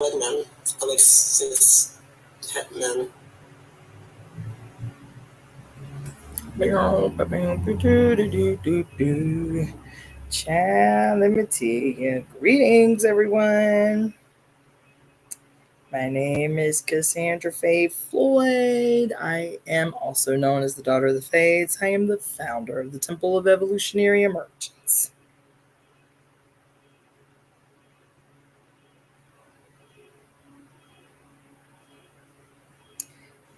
Man, Alexis Hetman. Child, let me tell you. Greetings, everyone. My name is Cassandra Floyd. I am also known as the Daughter of the Fates. I am the founder of the Temple of Evolutionary Emergence.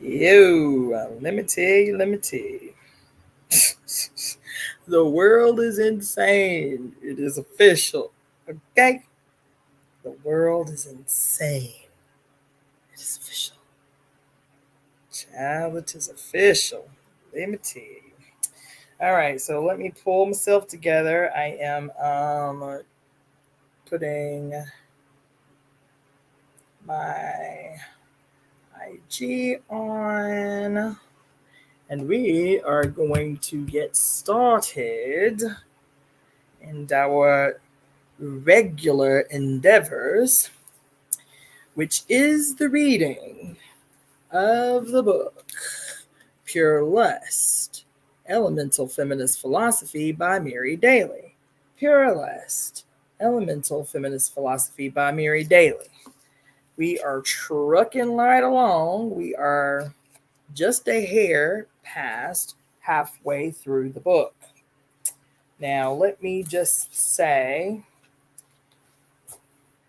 Yo, let me tell you. The world is insane. It is official. Okay? The world is insane. It is official. Child, it is official. Let me tell you. All right, so let me pull myself together. I am putting my IG on, and we are going to get started in our regular endeavors, which is the reading of the book Pure Lust, Elemental Feminist Philosophy by Mary Daly. Pure Lust, Elemental Feminist Philosophy by Mary Daly. We are trucking right along. We are just a hair past halfway through the book. Now, let me just say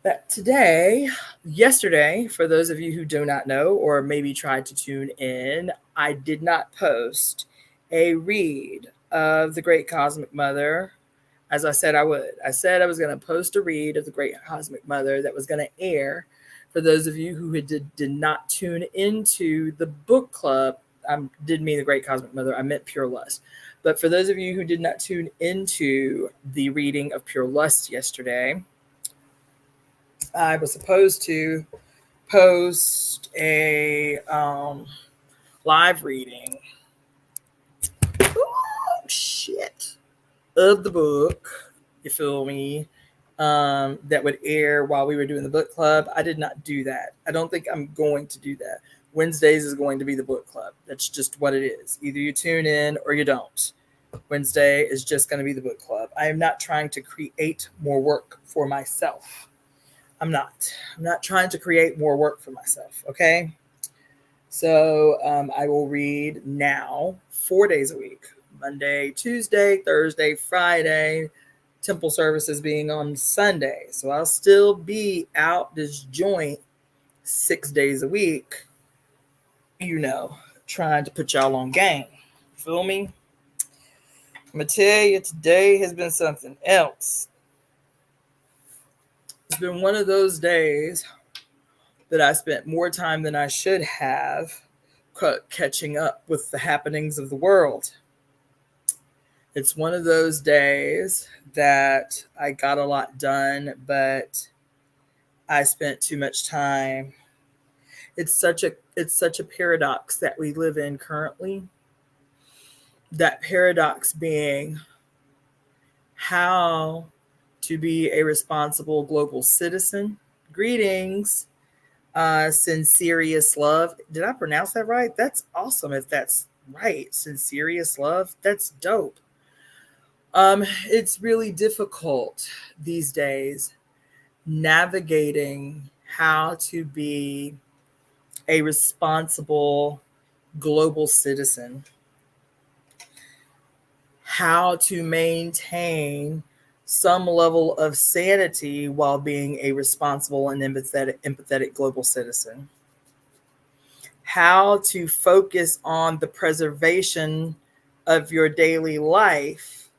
that yesterday, for those of you who do not know or maybe tried to tune in, I did not post a read of The Great Cosmic Mother as I said I would. I said I was going to post a read of The Great Cosmic Mother that was going to air for those of you who did not tune into the book club. I didn't mean The Great Cosmic Mother, I meant Pure Lust. But for those of you who did not tune into the reading of Pure Lust yesterday, I was supposed to post a live reading of the book, you feel me, that would air while we were doing the book club. I did not do that. I don't think I'm going to do that. Wednesdays is going to be the book club. That's just what it is. Either you tune in or you don't. Wednesday is just going to be the book club. I am not trying to create more work for myself. I'm not trying to create more work for myself, okay? So I will read now 4 days a week. Monday, Tuesday, Thursday, Friday, temple services being on Sunday. So I'll still be out this joint 6 days a week, trying to put y'all on game. Feel me? I'm going to tell you, today has been something else. It's been one of those days that I spent more time than I should have catching up with the happenings of the world. It's one of those days that I got a lot done, but I spent too much time. It's such a paradox that we live in currently. That paradox being how to be a responsible global citizen. Greetings, Sincerious Love. Did I pronounce that right? That's awesome if that's right. Sincerious Love. That's dope. It's really difficult these days navigating how to be a responsible global citizen, how to maintain some level of sanity while being a responsible and empathetic global citizen, how to focus on the preservation of your daily life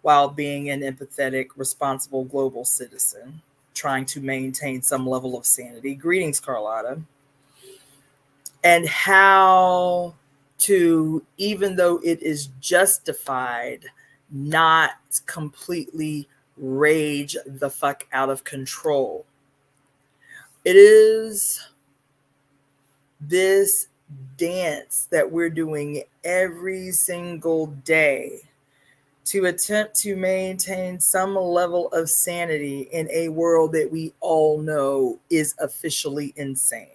while being an empathetic, responsible global citizen, trying to maintain some level of sanity. Greetings, Carlotta. And how to, even though it is justified, not completely rage the fuck out of control. It is this dance that we're doing every single day to attempt to maintain some level of sanity in a world that we all know is officially insane.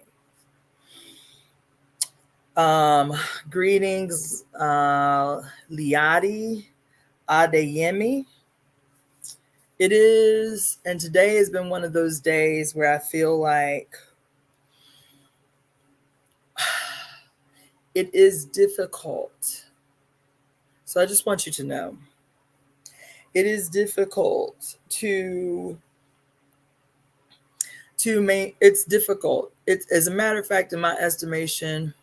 Greetings, Liadi Adeyemi. It is, and today has been one of those days where I feel like it is difficult. So I just want you to know it is difficult it's difficult. It's, as a matter of fact, in my estimation,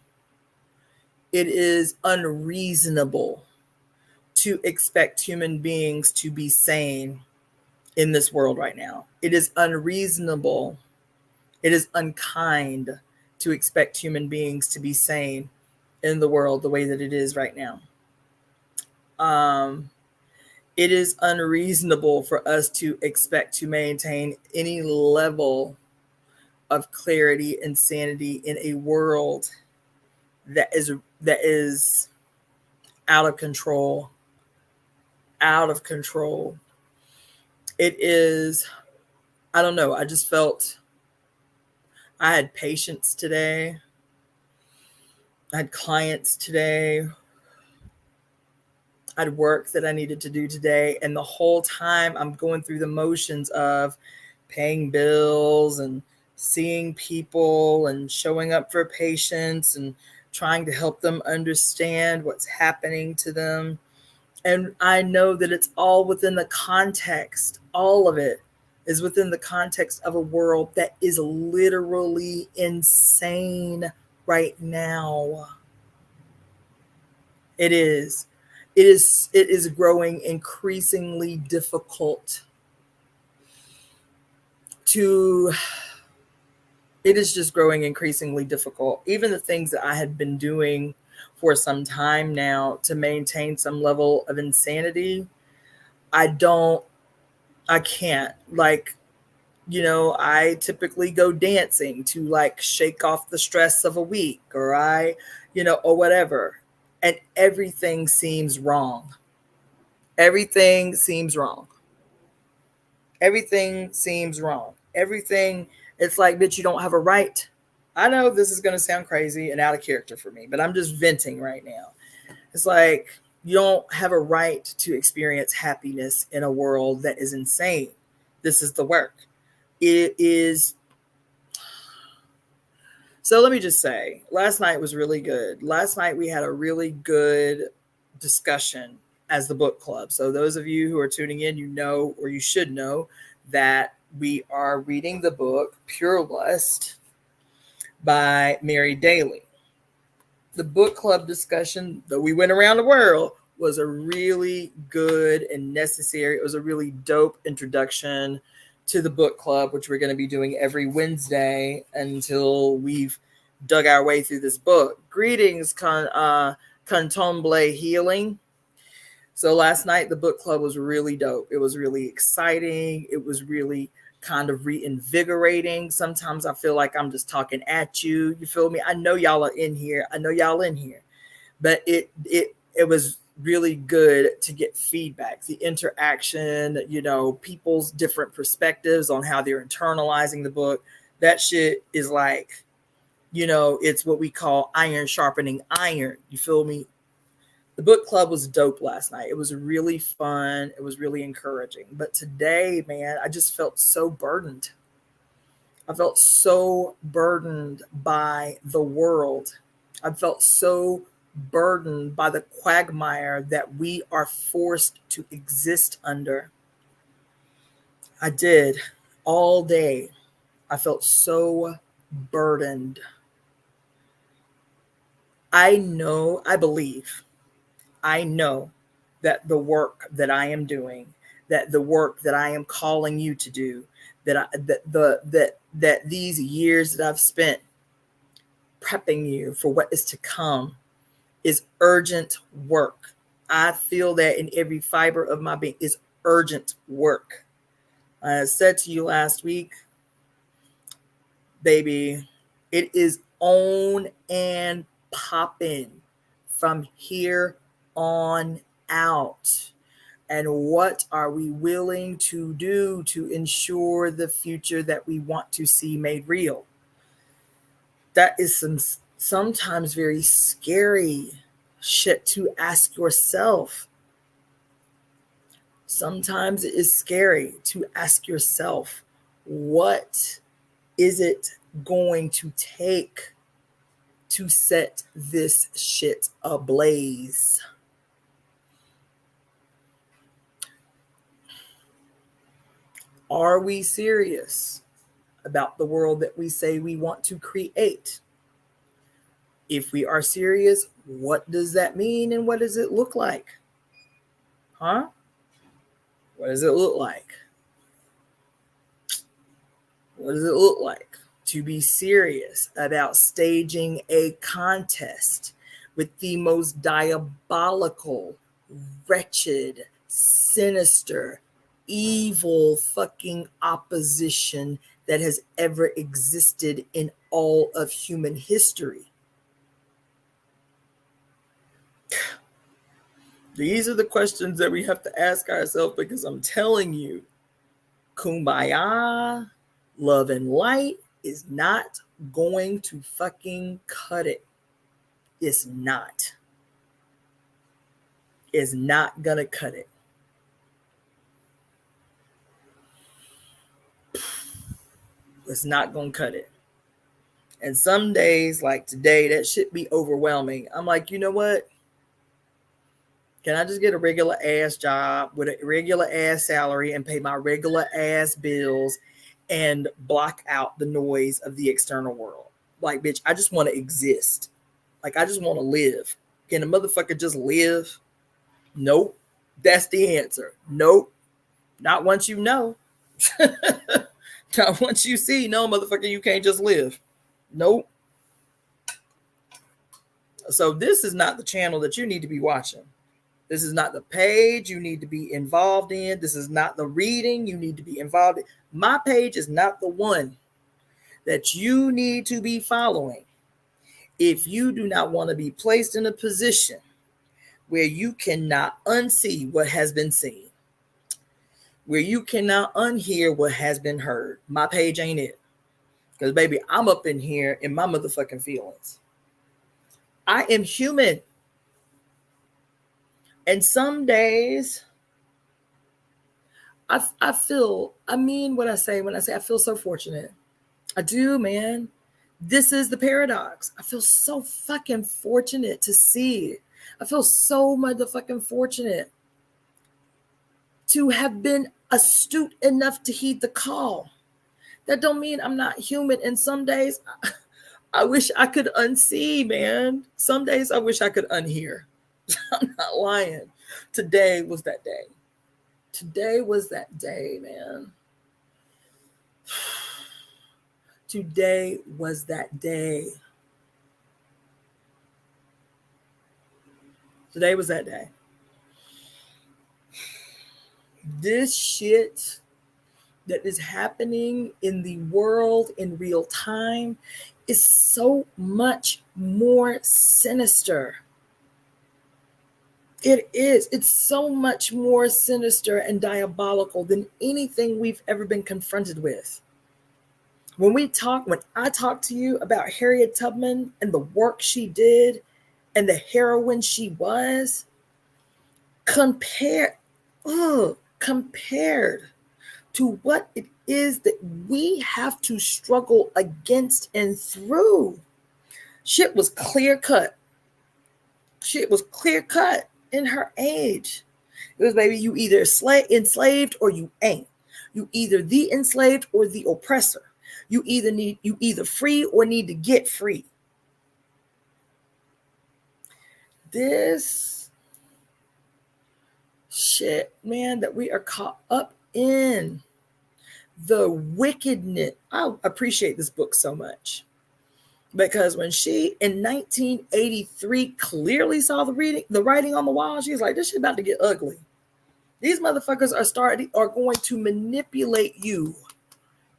it is unreasonable to expect human beings to be sane in this world right now. It is unreasonable. It is unkind to expect human beings to be sane in the world the way that it is right now. It is unreasonable for us to expect to maintain any level of clarity and sanity in a world that is out of control. Out of control. It is, I don't know, I just felt I had patients today. I had clients today. I had work that I needed to do today. And the whole time I'm going through the motions of paying bills and seeing people and showing up for patients and trying to help them understand what's happening to them. And I know that it's all within the context, all of it is within the context of a world that is literally insane right now. It is. It is growing increasingly difficult to, it is just growing increasingly difficult. Even the things that I had been doing for some time now to maintain some level of insanity, I can't. Like, you know, I typically go dancing to like shake off the stress of a week, or or whatever. And everything seems wrong. Everything seems wrong. Everything seems wrong. Everything, it's like, bitch, you don't have a right. I know this is going to sound crazy and out of character for me, but I'm just venting right now. It's like, you don't have a right to experience happiness in a world that is insane. This is the work. It is. So let me just say, last night was really good. Last night we had a really good discussion as the book club. So those of you who are tuning in, you know, or you should know, that we are reading the book Pure Lust by Mary Daly. The book club discussion, though we went around the world, was a really good and necessary. It was a really dope introduction to the book club, which we're going to be doing every Wednesday until we've dug our way through this book. Greetings, Cantomblé Healing. So last night, the book club was really dope. It was really exciting. It was really kind of reinvigorating. Sometimes I feel like I'm just talking at you. You feel me? I know y'all are in here. But it was really good to get feedback, the interaction, you know, people's different perspectives on how they're internalizing the book. That shit is like, you know, it's what we call iron sharpening iron. You feel me? The book club was dope last night. It was really fun. It was really encouraging. But today, man, I just felt so burdened. I felt so burdened by the world. I felt so burdened by the quagmire that we are forced to exist under. I did all day. I felt so burdened. I know that the work that I am doing, that the work that I am calling you to do, that these years that I've spent prepping you for what is to come is urgent work. I feel that in every fiber of my being is urgent work. I said to you last week, baby, it is on and popping from here on out. And what are we willing to do to ensure the future that we want to see made real? That is sometimes very scary shit to ask yourself. Sometimes it is scary to ask yourself, what is it going to take to set this shit ablaze? Are we serious about the world that we say we want to create? If we are serious, what does that mean and what does it look like? Huh? What does it look like? What does it look like to be serious about staging a contest with the most diabolical, wretched, sinister, evil fucking opposition that has ever existed in all of human history? These are the questions that we have to ask ourselves, because I'm telling you, kumbaya, love and light is not going to fucking cut it. It's not. It's not gonna cut it. It's not gonna cut it. And some days, like today, that shit be overwhelming. I'm like, you know what? Can I just get a regular ass job with a regular ass salary and pay my regular ass bills and block out the noise of the external world? Like, bitch, I just want to exist. Like, I just want to live. Can a motherfucker just live? Nope. That's the answer. Nope. Not once you know. Not once you see. No, motherfucker, you can't just live. Nope. So this is not the channel that you need to be watching. This is not the page you need to be involved in. This is not the reading you need to be involved in. My page is not the one that you need to be following if you do not want to be placed in a position where you cannot unsee what has been seen, where you cannot unhear what has been heard. My page ain't it. Because, baby, I'm up in here in my motherfucking feelings. I am human. And some days I feel, I mean what I say when I say I feel so fortunate. I do, man. This is the paradox. I feel so fucking fortunate to see. I feel so motherfucking fortunate to have been astute enough to heed the call. That don't mean I'm not human. And some days I wish I could unsee, man. Some days I wish I could unhear. I'm not lying. Today was that day. Today was that day, man. Today was that day. Today was that day. This shit that is happening in the world in real time is so much more sinister. It is. It's so much more sinister and diabolical than anything we've ever been confronted with. When I talk to you about Harriet Tubman and the work she did and the heroine she was, compared to what it is that we have to struggle against and through, shit was clear cut. Shit was clear cut in her age. It was, baby, you either enslaved or you ain't. You either the enslaved or the oppressor. You either free or need to get free. This shit, man, that we are caught up in, the wickedness. I appreciate this book so much because when she in 1983 clearly saw the writing on the wall, she was like, this shit about to get ugly. These motherfuckers are going to manipulate you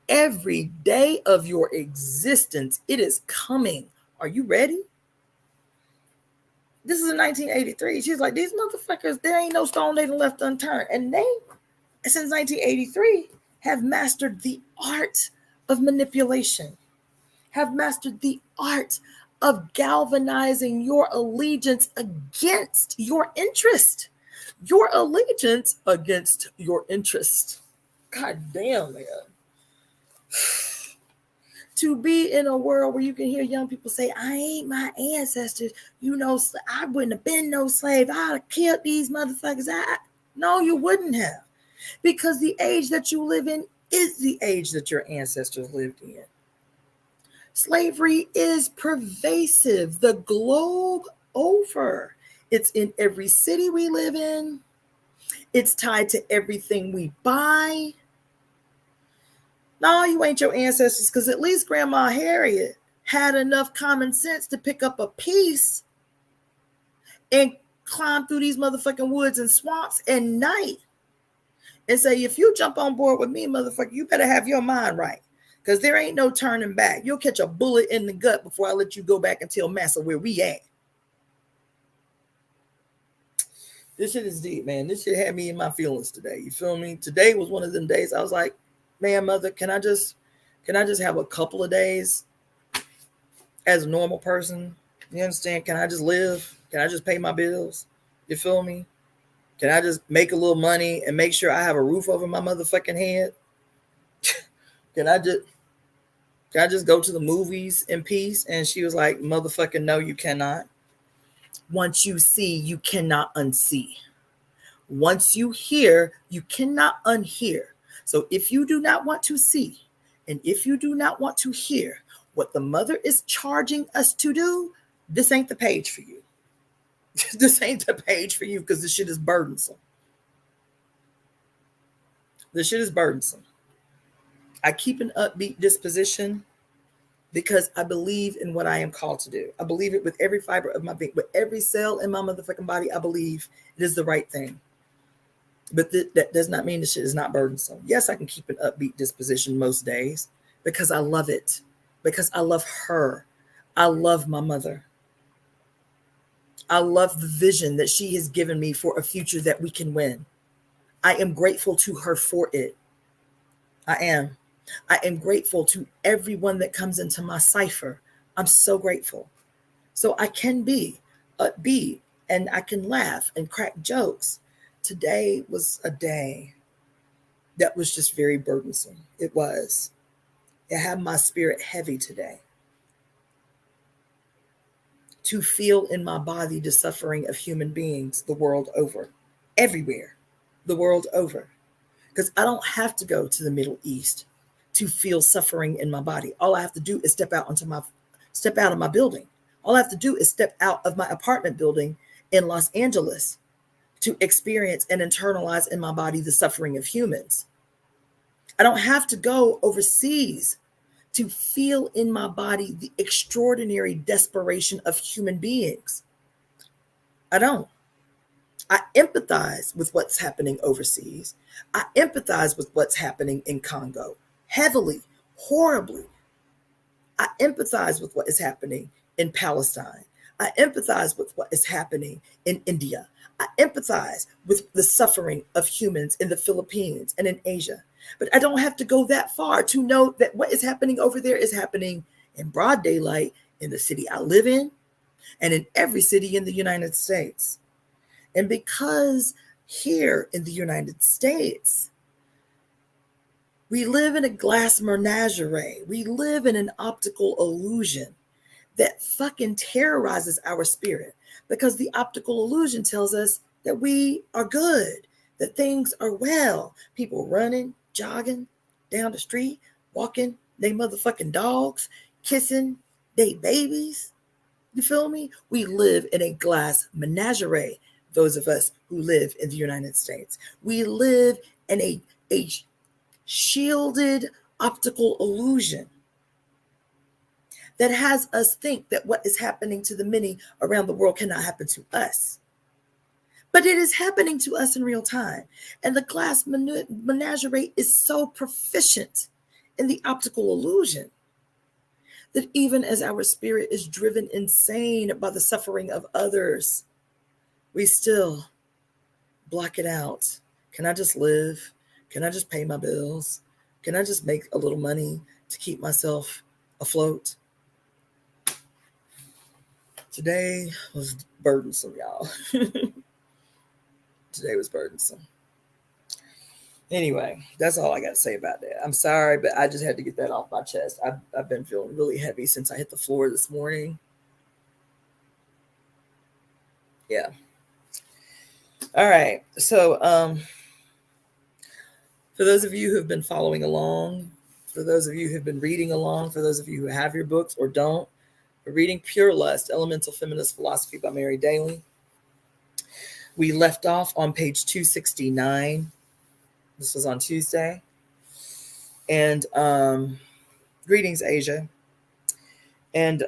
every day of your existence. It is coming. Are you ready? This is in 1983. She's like, these motherfuckers, there ain't no stone they done left unturned. And they, since 1983, have mastered the art of manipulation, have mastered the art of galvanizing your allegiance against your interest. Your allegiance against your interest. God damn, man. To be in a world where you can hear young people say, I ain't my ancestors. You know, I wouldn't have been no slave. I'd have killed these motherfuckers. No, you wouldn't have. Because the age that you live in is the age that your ancestors lived in. Slavery is pervasive the globe over. It's in every city we live in. It's tied to everything we buy. No, you ain't your ancestors, because at least Grandma Harriet had enough common sense to pick up a piece and climb through these motherfucking woods and swamps at night and say, if you jump on board with me, motherfucker, you better have your mind right, because there ain't no turning back. You'll catch a bullet in the gut before I let you go back and tell Massa where we at. This shit is deep, man. This shit had me in my feelings today. You feel me? Today was one of them days I was like, man, mother, can I just have a couple of days as a normal person? You understand? Can I just live? Can I just pay my bills? You feel me? Can I just make a little money and make sure I have a roof over my motherfucking head? Can I just go to the movies in peace? And she was like, motherfucking no, you cannot. Once you see, you cannot unsee. Once you hear, you cannot unhear. So if you do not want to see, and if you do not want to hear what the mother is charging us to do, this ain't the page for you. This ain't the page for you, because this shit is burdensome. This shit is burdensome. I keep an upbeat disposition because I believe in what I am called to do. I believe it with every fiber of my being, with every cell in my motherfucking body. I believe it is the right thing. But that does not mean the shit is not burdensome. Yes, I can keep an upbeat disposition most days because I love it, because I love her. I love my mother. I love the vision that she has given me for a future that we can win. I am grateful to her for it. I am. I am grateful to everyone that comes into my cipher. I'm so grateful. So I can be upbeat and I can laugh and crack jokes. Today was a day that was just very burdensome. It was. It had my spirit heavy today. To feel in my body the suffering of human beings the world over, everywhere, the world over. Because I don't have to go to the Middle East to feel suffering in my body. All I have to do is step out of my building. All I have to do is step out of my apartment building in Los Angeles to experience and internalize in my body the suffering of humans. I don't have to go overseas to feel in my body the extraordinary desperation of human beings. I don't. I empathize with what's happening overseas. I empathize with what's happening in Congo, heavily, horribly. I empathize with what is happening in Palestine. I empathize with what is happening in India. I empathize with the suffering of humans in the Philippines and in Asia. But I don't have to go that far to know that what is happening over there is happening in broad daylight in the city I live in and in every city in the United States. And because here in the United States, we live in a glass menagerie. We live in an optical illusion that fucking terrorizes our spirit, because the optical illusion tells us that we are good, that things are well. People running, jogging down the street, walking they motherfucking dogs, kissing they babies. You feel me? We live in a glass menagerie, those of us who live in the United States. We live in a shielded optical illusion that has us think that what is happening to the many around the world cannot happen to us. But it is happening to us in real time. And the glass menagerie is so proficient in the optical illusion that even as our spirit is driven insane by the suffering of others, we still block it out. Can I just live? Can I just pay my bills? Can I just make a little money to keep myself afloat? Today was burdensome, y'all. Today was burdensome. Anyway, that's all I got to say about that. I'm sorry, but I just had to get that off my chest. I've been feeling really heavy since I hit the floor this morning. Yeah. All right. So, for those of you who have been following along, for those of you who have been reading along, for those of you who have your books or don't, we're reading Pure Lust, Elemental Feminist Philosophy by Mary Daly. We left off on page 269. This was on Tuesday. And greetings, Asia. And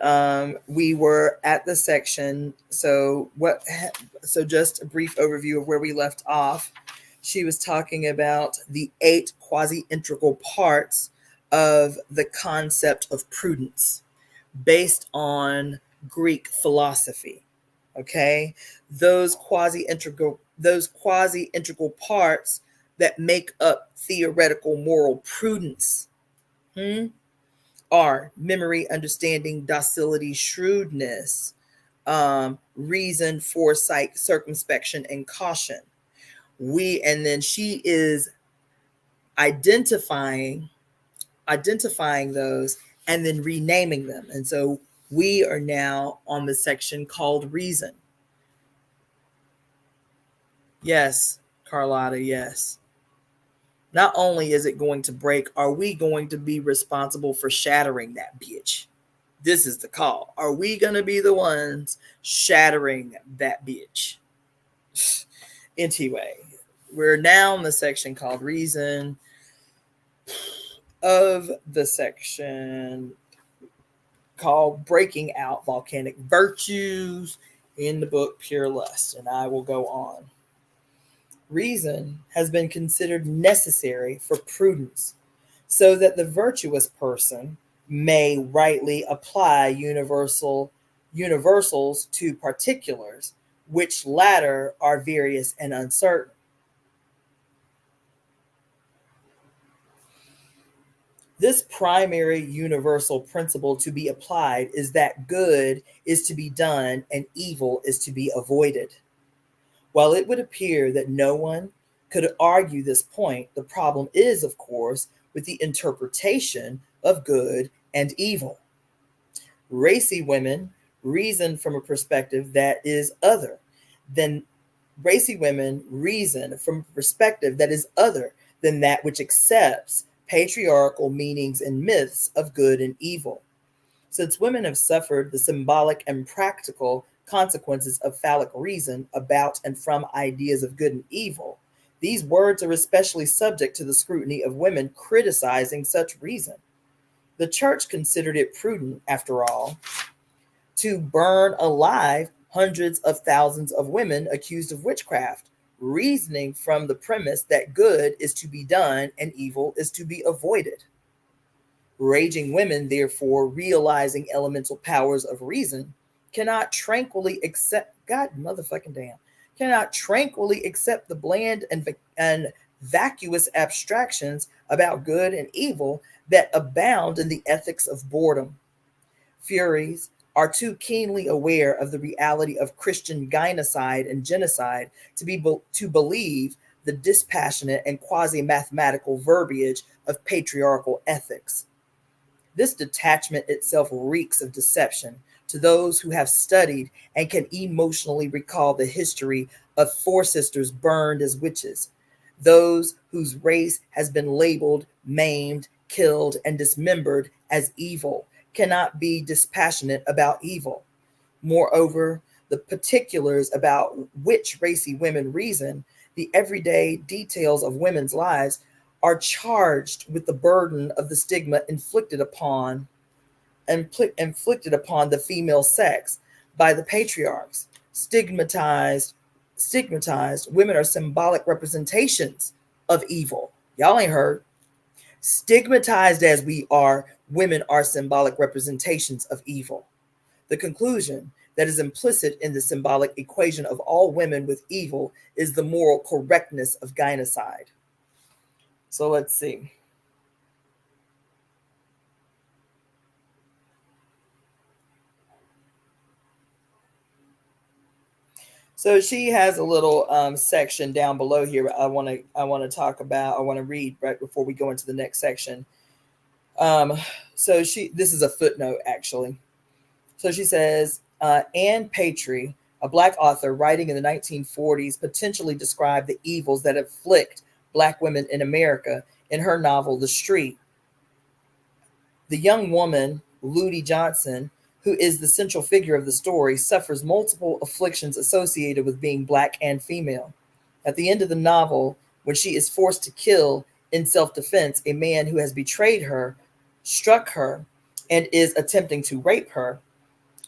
we were at the section. So just a brief overview of where we left off. She was talking about the 8 quasi-integral parts of the concept of prudence based on Greek philosophy. Okay, those quasi-integral parts that make up theoretical moral prudence are memory, understanding, docility, shrewdness, reason, foresight, circumspection, and caution. And then she is identifying those and then renaming them. And so we are now on the section called reason. Yes, Carlotta, yes. Not only is it going to break, are we going to be responsible for shattering that bitch? This is the call. Are we going to be the ones shattering that bitch? Anyway, we're now in the section called reason of the section called breaking out volcanic virtues in the book Pure Lust. And I will go on. Reason has been considered necessary for prudence, so that the virtuous person may rightly apply universals to particulars, which latter are various and uncertain. This primary universal principle to be applied is that good is to be done and evil is to be avoided. While it would appear that no one could argue this point, the problem is, of course, with the interpretation of good and evil. Racy women reason from a perspective that is other than that which accepts patriarchal meanings and myths of good and evil. Since women have suffered the symbolic and practical consequences of phallic reason about and from ideas of good and evil, these words are especially subject to the scrutiny of women criticizing such reason. The church considered it prudent, after all, to burn alive hundreds of thousands of women accused of witchcraft, reasoning from the premise that good is to be done and evil is to be avoided. Raging women, therefore, realizing elemental powers of reason, cannot tranquilly accept the bland and vacuous abstractions about good and evil that abound in the ethics of boredom. Furies are too keenly aware of the reality of Christian gynocide and genocide to believe the dispassionate and quasi-mathematical verbiage of patriarchal ethics. This detachment itself reeks of deception to those who have studied and can emotionally recall the history of 4 sisters burned as witches, those whose race has been labeled, maimed, killed, and dismembered as evil cannot be dispassionate about evil. Moreover, the particulars about which racy women reason, the everyday details of women's lives, are charged with the burden of the stigma inflicted upon the female sex by the patriarchs. Stigmatized women are symbolic representations of evil. Y'all ain't heard. Stigmatized as we are, women are symbolic representations of evil. The conclusion that is implicit in the symbolic equation of all women with evil is the moral correctness of gynocide. So let's see. So she has a little section down below here. I want to talk about. I want to read right before we go into the next section. So this is a footnote actually. So she says, Anne Patry, a Black author writing in the 1940s, potentially described the evils that afflict Black women in America in her novel, The Street. The young woman, Ludi Johnson, who is the central figure of the story, suffers multiple afflictions associated with being Black and female. At the end of the novel, when she is forced to kill in self-defense a man who has betrayed her, struck her, and is attempting to rape her,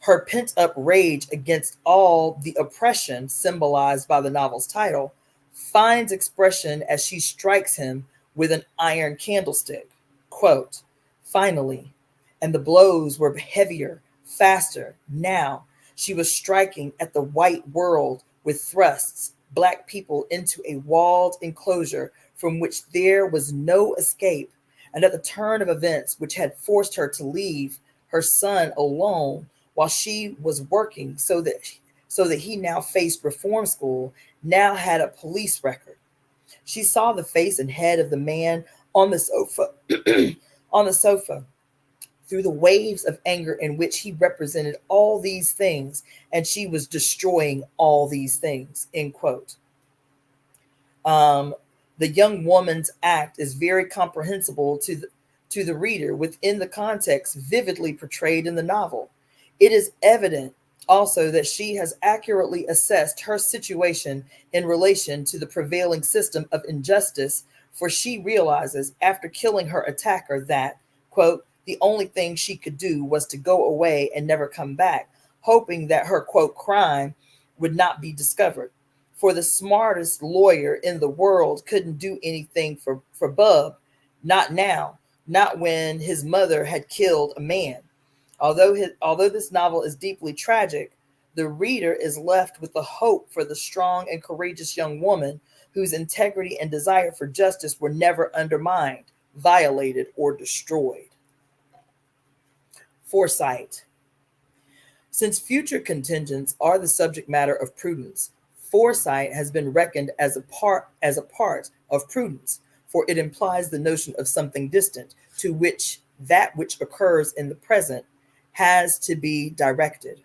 her pent-up rage against all the oppression symbolized by the novel's title finds expression as she strikes him with an iron candlestick. Quote, finally, and the blows were heavier, faster. Now she was striking at the white world with thrusts, Black people into a walled enclosure from which there was no escape. And at the turn of events which had forced her to leave her son alone while she was working so that he now faced reform school, now had a police record. She saw the face and head of the man on the sofa, on the sofa, through the waves of anger in which he represented all these things, and she was destroying all these things, end quote. The young woman's act is very comprehensible to the reader within the context vividly portrayed in the novel. It is evident also that she has accurately assessed her situation in relation to the prevailing system of injustice, for she realizes after killing her attacker that, quote, the only thing she could do was to go away and never come back, hoping that her, quote, crime would not be discovered. For the smartest lawyer in the world couldn't do anything for Bub, not now, not when his mother had killed a man. Although this novel is deeply tragic, the reader is left with the hope for the strong and courageous young woman whose integrity and desire for justice were never undermined, violated, or destroyed. Foresight. Since future contingents are the subject matter of prudence, foresight has been reckoned as a part of prudence, for it implies the notion of something distant to which that which occurs in the present has to be directed.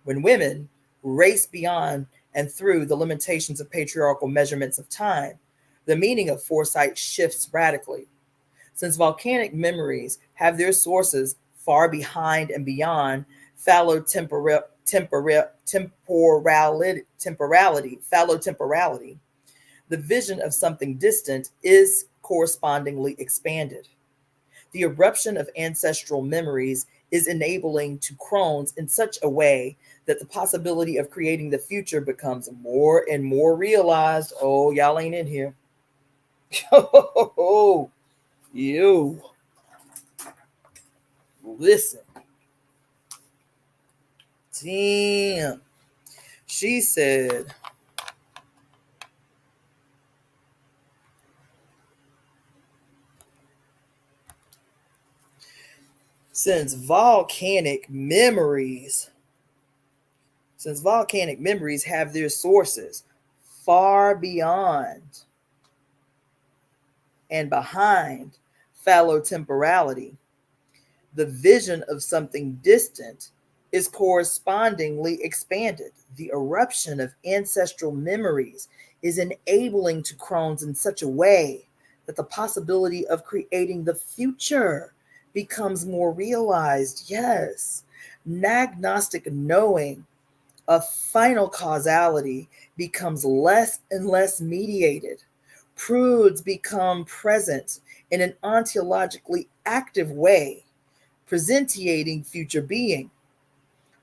When women race beyond and through the limitations of patriarchal measurements of time, the meaning of foresight shifts radically. Since volcanic memories have their sources far behind and beyond fallow temporality, the vision of something distant is correspondingly expanded. The eruption of ancestral memories is enabling to crones in such a way that the possibility of creating the future becomes more and more realized. Oh, y'all ain't in here. Oh, you. Listen. Damn. She said, since volcanic memories have their sources far beyond and behind fallow temporality, the vision of something distant is correspondingly expanded. The eruption of ancestral memories is enabling to crones in such a way that the possibility of creating the future becomes more realized. Yes, agnostic knowing of final causality becomes less and less mediated. Prudes become present in an ontologically active way, presentiating future being.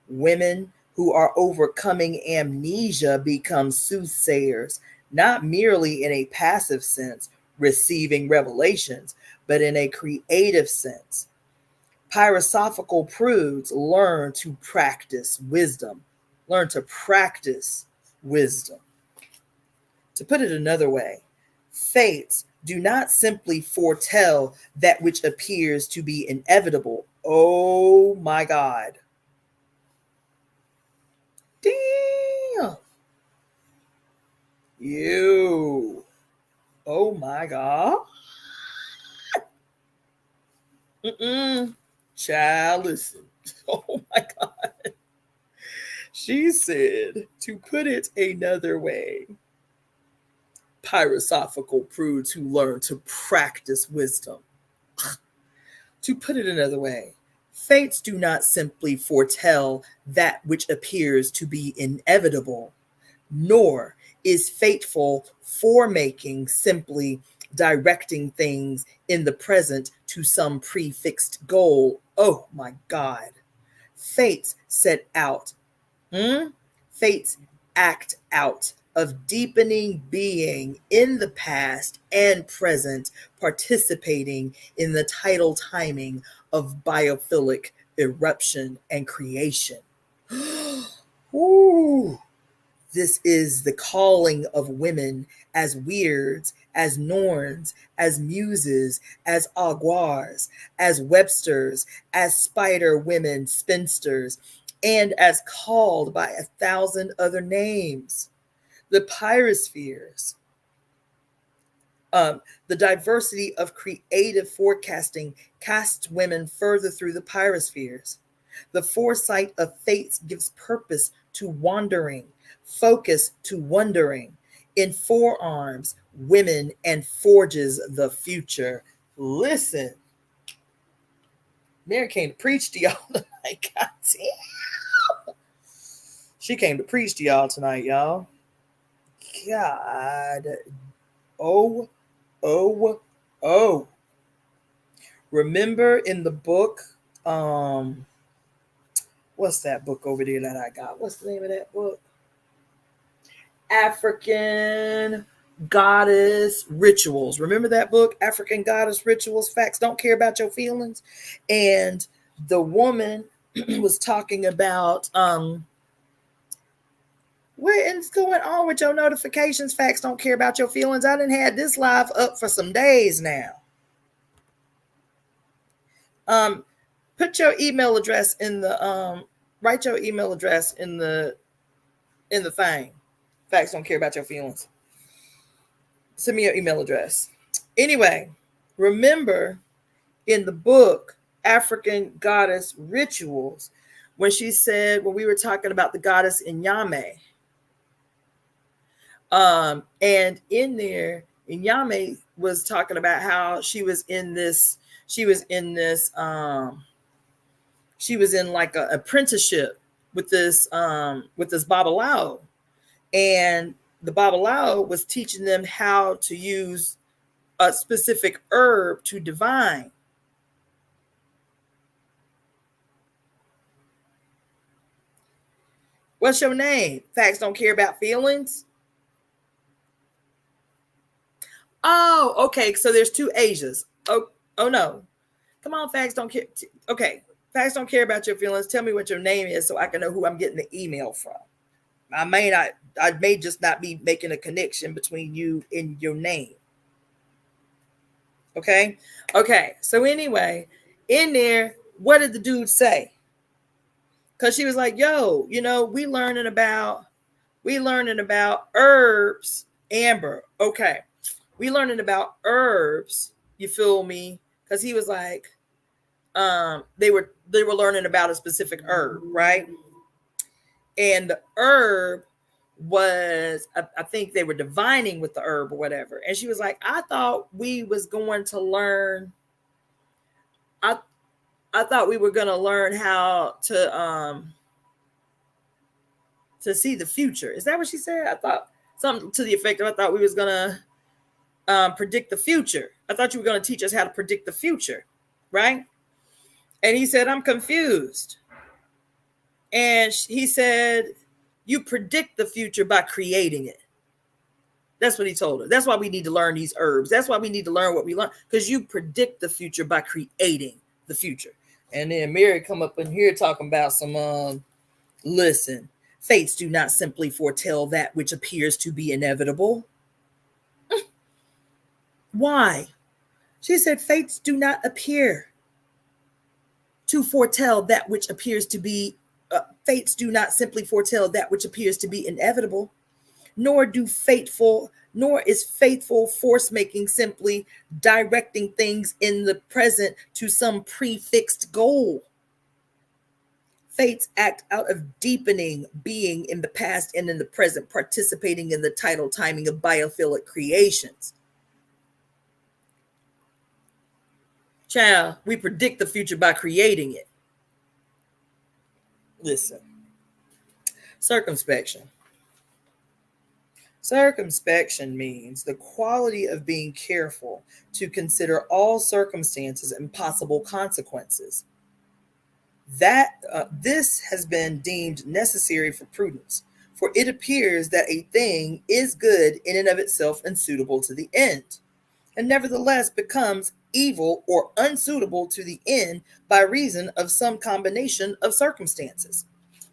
Women who are overcoming amnesia become soothsayers, not merely in a passive sense, receiving revelations, but in a creative sense. Philosophical prudes learn to practice wisdom. Learn to practice wisdom. To put it another way, fates do not simply foretell that which appears to be inevitable. Oh my God. Damn. You. Oh my God. Child, listen. Oh my God. She said, to put it another way, philosophical prudes who learn to practice wisdom. To put it another way, fates do not simply foretell that which appears to be inevitable, nor is fateful foremaking simply directing things in the present to some prefixed goal. Oh my God. Fates set out. Fates act out of deepening being in the past and present, participating in the tidal timing of biophilic eruption and creation. Ooh. This is the calling of women as weirds, as norns, as muses, as aguars, as websters, as spider women spinsters, and as called by 1,000 other names. The pyrospheres, the diversity of creative forecasting casts women further through the pyrospheres. The foresight of fates gives purpose to wandering, focus to wondering. In forearms, women, and forges the future. Listen, Mary came to preach to y'all tonight. God damn. She came to preach to y'all tonight, y'all. God. Oh. Remember in the book, what's that book over there that I got? What's the name of that book? African Goddess Rituals. Remember that book, African Goddess Rituals? Facts don't care about your feelings. And the woman was talking about what is going on with your notifications? Facts don't care about your feelings. I done had this live up for some days now. Put your email address in the write your email address in the thing. Facts don't care about your feelings. Send me your email address. Anyway, remember in the book African Goddess Rituals, when she said, when we were talking about the goddess Inyame, and in there, Inyame was talking about how she was in like an apprenticeship with this Babalao, and the Babalao was teaching them how to use a specific herb to divine. What's your name? Facts don't care about feelings. Oh, okay. So there's two Asias. Oh no. Come on, facts don't care. Okay. Facts don't care about your feelings. Tell me what your name is so I can know who I'm getting the email from. I may just not be making a connection between you and your name. Okay. So anyway, in there, what did the dude say? Because she was like, yo, we learning about herbs, Amber. Okay. We learning about herbs. You feel me? Because he was like, they were learning about a specific herb, right? And the herb was, I think they were divining with the herb or whatever. And she was like, I thought we was going to learn. I thought we were going to learn how to see the future. Is that what she said? I thought something to the effect of, I thought we was going to predict the future. I thought you were going to teach us how to predict the future, right? And he said, I'm confused. And he said, you predict the future by creating it. That's what he told her. That's why we need to learn these herbs. That's why we need to learn what we learn, because you predict the future by creating the future. And then Mary come up in here talking about some listen, fates do not simply foretell that which appears to be inevitable. Why? She said fates do not appear to foretell that which appears to be fates do not simply foretell that which appears to be inevitable, nor is faithful force making simply directing things in the present to some prefixed goal. Fates act out of deepening being in the past and in the present, participating in the tidal timing of biophilic creations. Child, we predict the future by creating it. Listen, circumspection. Circumspection means the quality of being careful to consider all circumstances and possible consequences. This has been deemed necessary for prudence, for it appears that a thing is good in and of itself and suitable to the end, and nevertheless becomes evil or unsuitable to the end by reason of some combination of circumstances.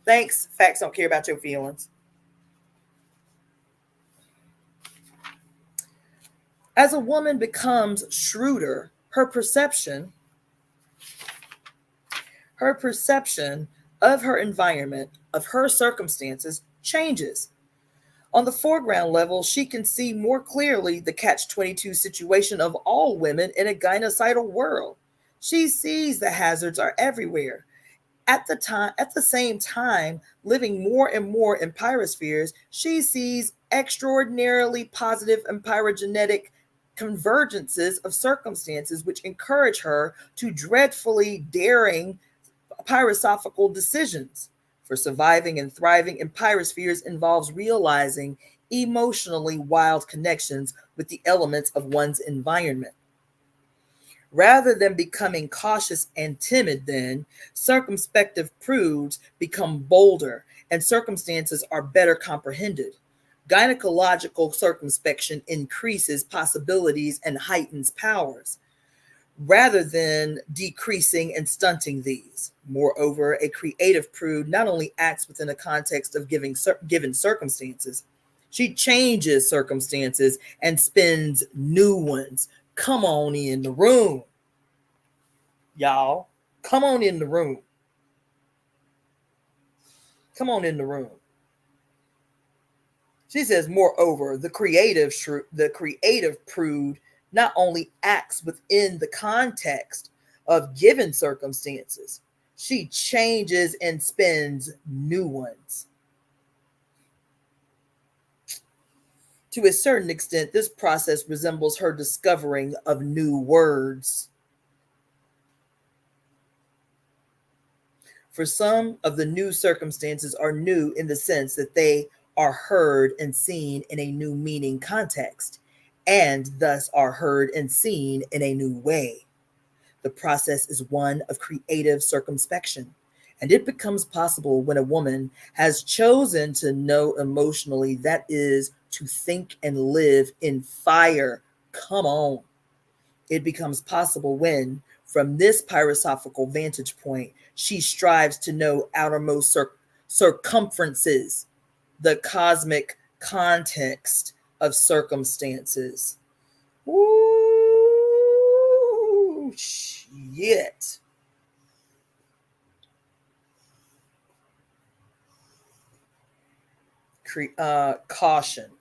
Thanks. Facts don't care about your feelings. As a woman becomes shrewder, her perception of her environment, of her circumstances, changes. On the foreground level, she can see more clearly the catch-22 situation of all women in a gynocidal world. She sees the hazards are everywhere. At the same time, living more and more in pyrospheres, she sees extraordinarily positive and pyrogenetic convergences of circumstances which encourage her to dreadfully daring pyrosophical decisions. For surviving and thriving in pyrospheres involves realizing emotionally wild connections with the elements of one's environment. Rather than becoming cautious and timid, then, circumspective prudes become bolder and circumstances are better comprehended. Gynecological circumspection increases possibilities and heightens powers, rather than decreasing and stunting these. Moreover, a creative prude not only acts within a context of given circumstances, she changes circumstances and spins new ones. Come on in the room, y'all. Come on in the room. Come on in the room. She says, moreover, the creative prude not only acts within the context of given circumstances, she changes and spins new ones. To a certain extent, this process resembles her discovering of new words. For some of the new circumstances are new in the sense that they are heard and seen in a new meaning context, and thus are heard and seen in a new way. The process is one of creative circumspection, and it becomes possible when a woman has chosen to know emotionally, that is, to think and live in fire. Come on. It becomes possible when, from this pyrosophical vantage point, she strives to know outermost circumferences, the cosmic context of circumstances. Ooh, shit. Caution.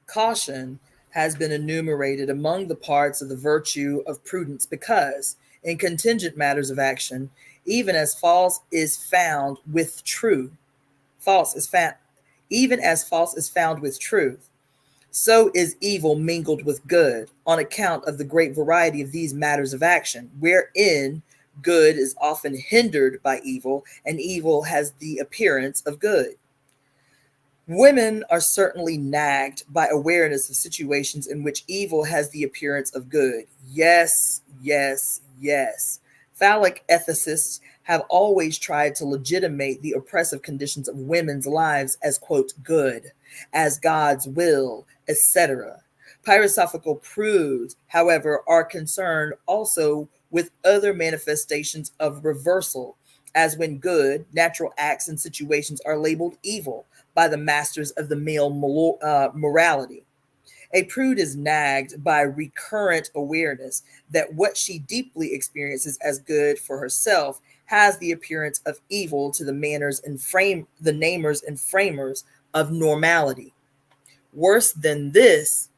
Caution has been enumerated among the parts of the virtue of prudence because, in contingent matters of action, even as false is found with truth, even as false is found with truth, so is evil mingled with good, on account of the great variety of these matters of action, wherein good is often hindered by evil, and evil has the appearance of good. Women are certainly nagged by awareness of situations in which evil has the appearance of good. Yes, yes, yes. Phallic ethicists have always tried to legitimate the oppressive conditions of women's lives as, quote, good, as God's will, etc. Pyrosophical prudes, however, are concerned also with other manifestations of reversal, as when good, natural acts and situations are labeled evil by the masters of the male morality. A prude is nagged by recurrent awareness that what she deeply experiences as good for herself has the appearance of evil to the namers and framers of normality. Worse than this,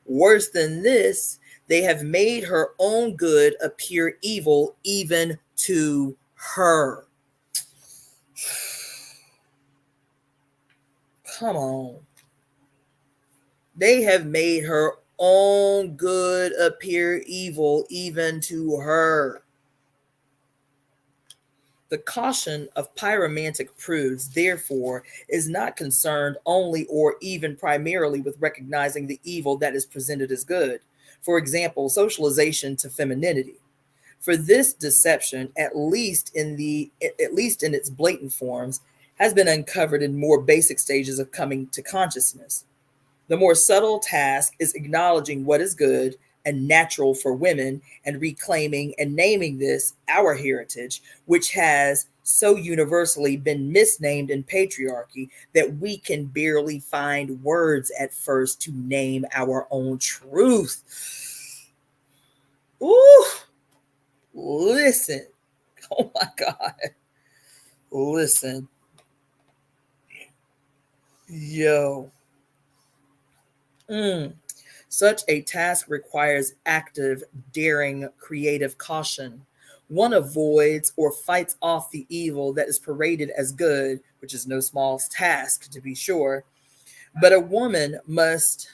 worse than this, they have made her own good appear evil even to her. Come on. They have made her own good appear evil even to her. The caution of pyromantic prudes, therefore, is not concerned only or even primarily with recognizing the evil that is presented as good. For example, socialization to femininity. For this deception, at least in its blatant forms, has been uncovered in more basic stages of coming to consciousness. The more subtle task is acknowledging what is good and natural for women and reclaiming and naming this our heritage, which has so universally been misnamed in patriarchy that we can barely find words at first to name our own truth. Ooh, listen. Oh my God. Listen. Yo. Such a task requires active, daring, creative caution. One avoids or fights off the evil that is paraded as good, which is no small task to be sure. But a woman must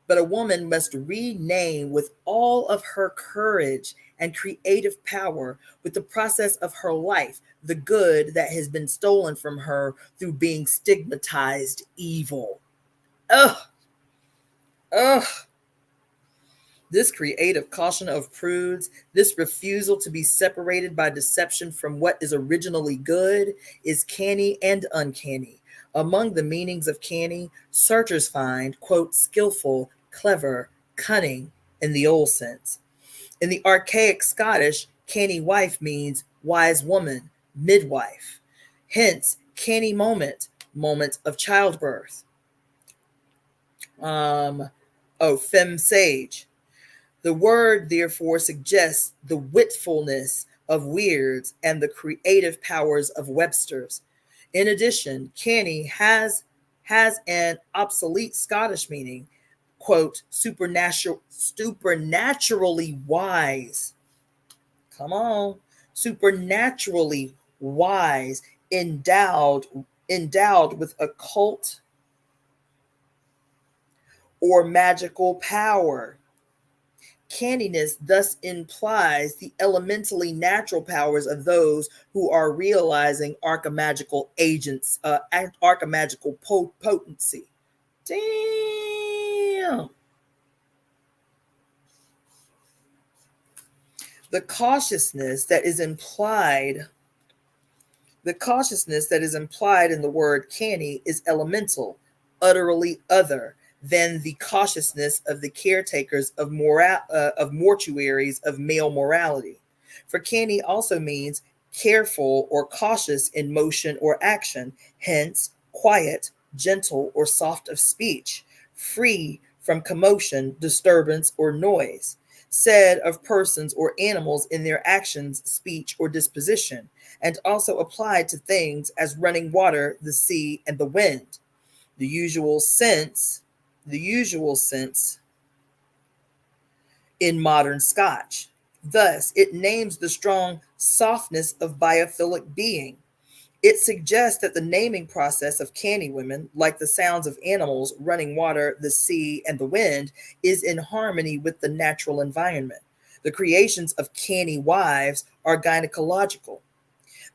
rename with all of her courage and creative power with the process of her life the good that has been stolen from her through being stigmatized evil. Ugh. Ugh. This creative caution of prudes, this refusal to be separated by deception from what is originally good, is canny and uncanny. Among the meanings of canny, searchers find, quote, skillful, clever, cunning, in the old sense. In the archaic Scottish, canny wife means wise woman, midwife. Hence, canny moment, moment of childbirth. Femme sage. The word, therefore, suggests the witfulness of Weirds and the creative powers of Webster's. In addition, canny has an obsolete Scottish meaning, quote, supernaturally wise. Come on, supernaturally wise, endowed with occult or magical power. Canniness thus implies the elementally natural powers of those who are realizing archimagical agents, archimagical potency. Damn. The cautiousness that is implied in the word canny is elemental, utterly other than the cautiousness of the caretakers of mortuaries of male morality. For canny also means careful or cautious in motion or action, hence quiet, gentle, or soft of speech, free from commotion, disturbance, or noise, said of persons or animals in their actions, speech, or disposition, and also applied to things as running water, the sea, and the wind. The usual sense in modern Scotch. Thus, it names the strong softness of biophilic being. It suggests that the naming process of canny women, like the sounds of animals, running water, the sea, and the wind, is in harmony with the natural environment. The creations of canny wives are gynecological.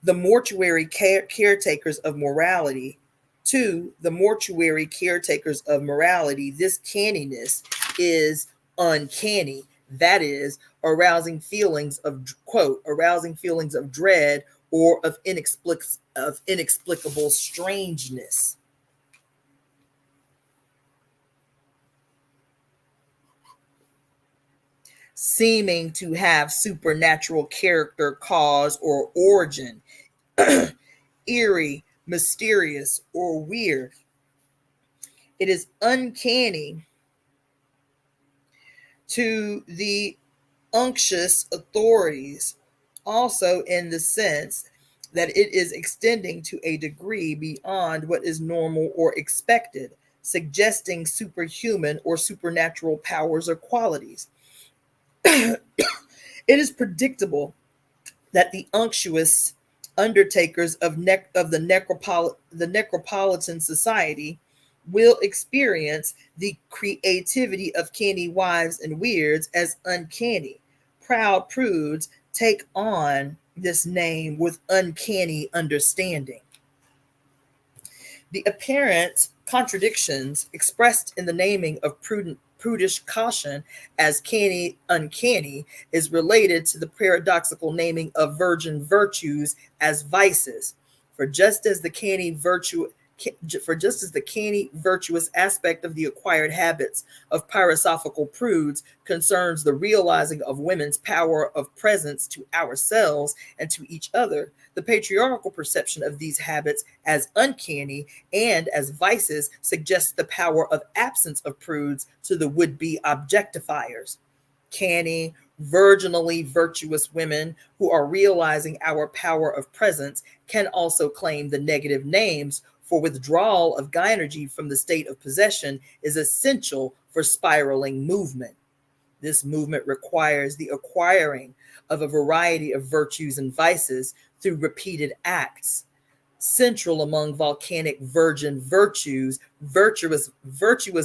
The mortuary caretakers of morality, this canniness is uncanny, that is, arousing feelings of, quote, arousing feelings of dread or of inexplicable strangeness. Seeming to have supernatural character, cause, or origin, eerie, mysterious, or weird. It is uncanny to the unctuous authorities, also in the sense that it is extending to a degree beyond what is normal or expected, suggesting superhuman or supernatural powers or qualities. It is predictable that the unctuous undertakers of the necropolitan society will experience the creativity of canny wives and weirds as uncanny. Proud prudes take on this name with uncanny understanding. The apparent contradictions expressed in the naming of prudish caution as canny uncanny is related to the paradoxical naming of virgin virtues as vices. For just as the canny virtuous aspect of the acquired habits of pyrosophical prudes concerns the realizing of women's power of presence to ourselves and to each other, the patriarchal perception of these habits as uncanny and as vices suggests the power of absence of prudes to the would-be objectifiers. Canny, virginally virtuous women who are realizing our power of presence can also claim the negative names, for withdrawal of gynergy from the state of possession is essential for spiraling movement. This movement requires the acquiring of a variety of virtues and vices through repeated acts. Central among volcanic virgin virtues, virtuous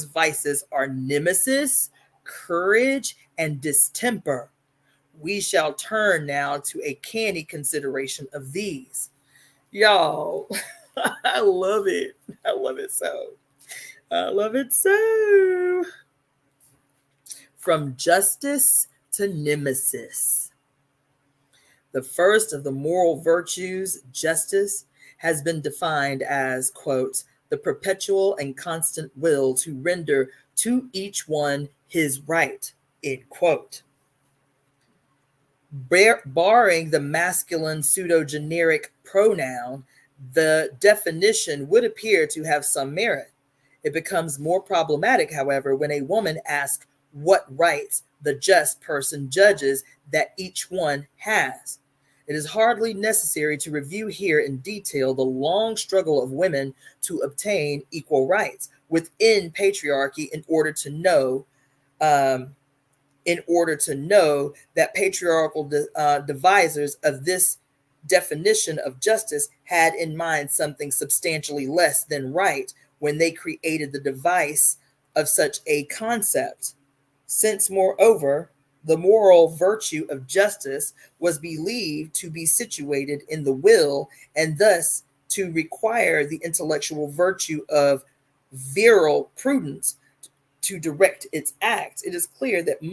vices are nemesis, courage, and distemper. We shall turn now to a canny consideration of these. Y'all, I love it. I love it so. I love it so. From justice to nemesis. The first of the moral virtues, justice, has been defined as, quote, the perpetual and constant will to render to each one his right, end quote. Barring the masculine pseudo-generic pronoun, the definition would appear to have some merit. It becomes more problematic, however, when a woman asks what rights the just person judges that each one has. It is hardly necessary to review here in detail the long struggle of women to obtain equal rights within patriarchy in order to know that patriarchal devisers of this definition of justice had in mind something substantially less than right when they created the device of such a concept. Since, moreover, the moral virtue of justice was believed to be situated in the will and thus to require the intellectual virtue of virile prudence to direct its acts, it is clear that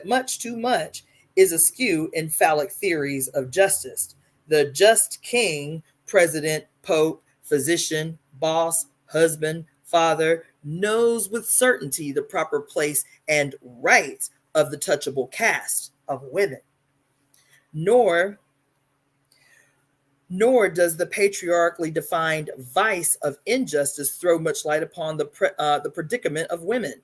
much too much is askew in phallic theories of justice. The just king, president, pope, physician, boss, husband, father, knows with certainty the proper place and right of the touchable caste of women. Nor does the patriarchally defined vice of injustice throw much light upon the predicament of women.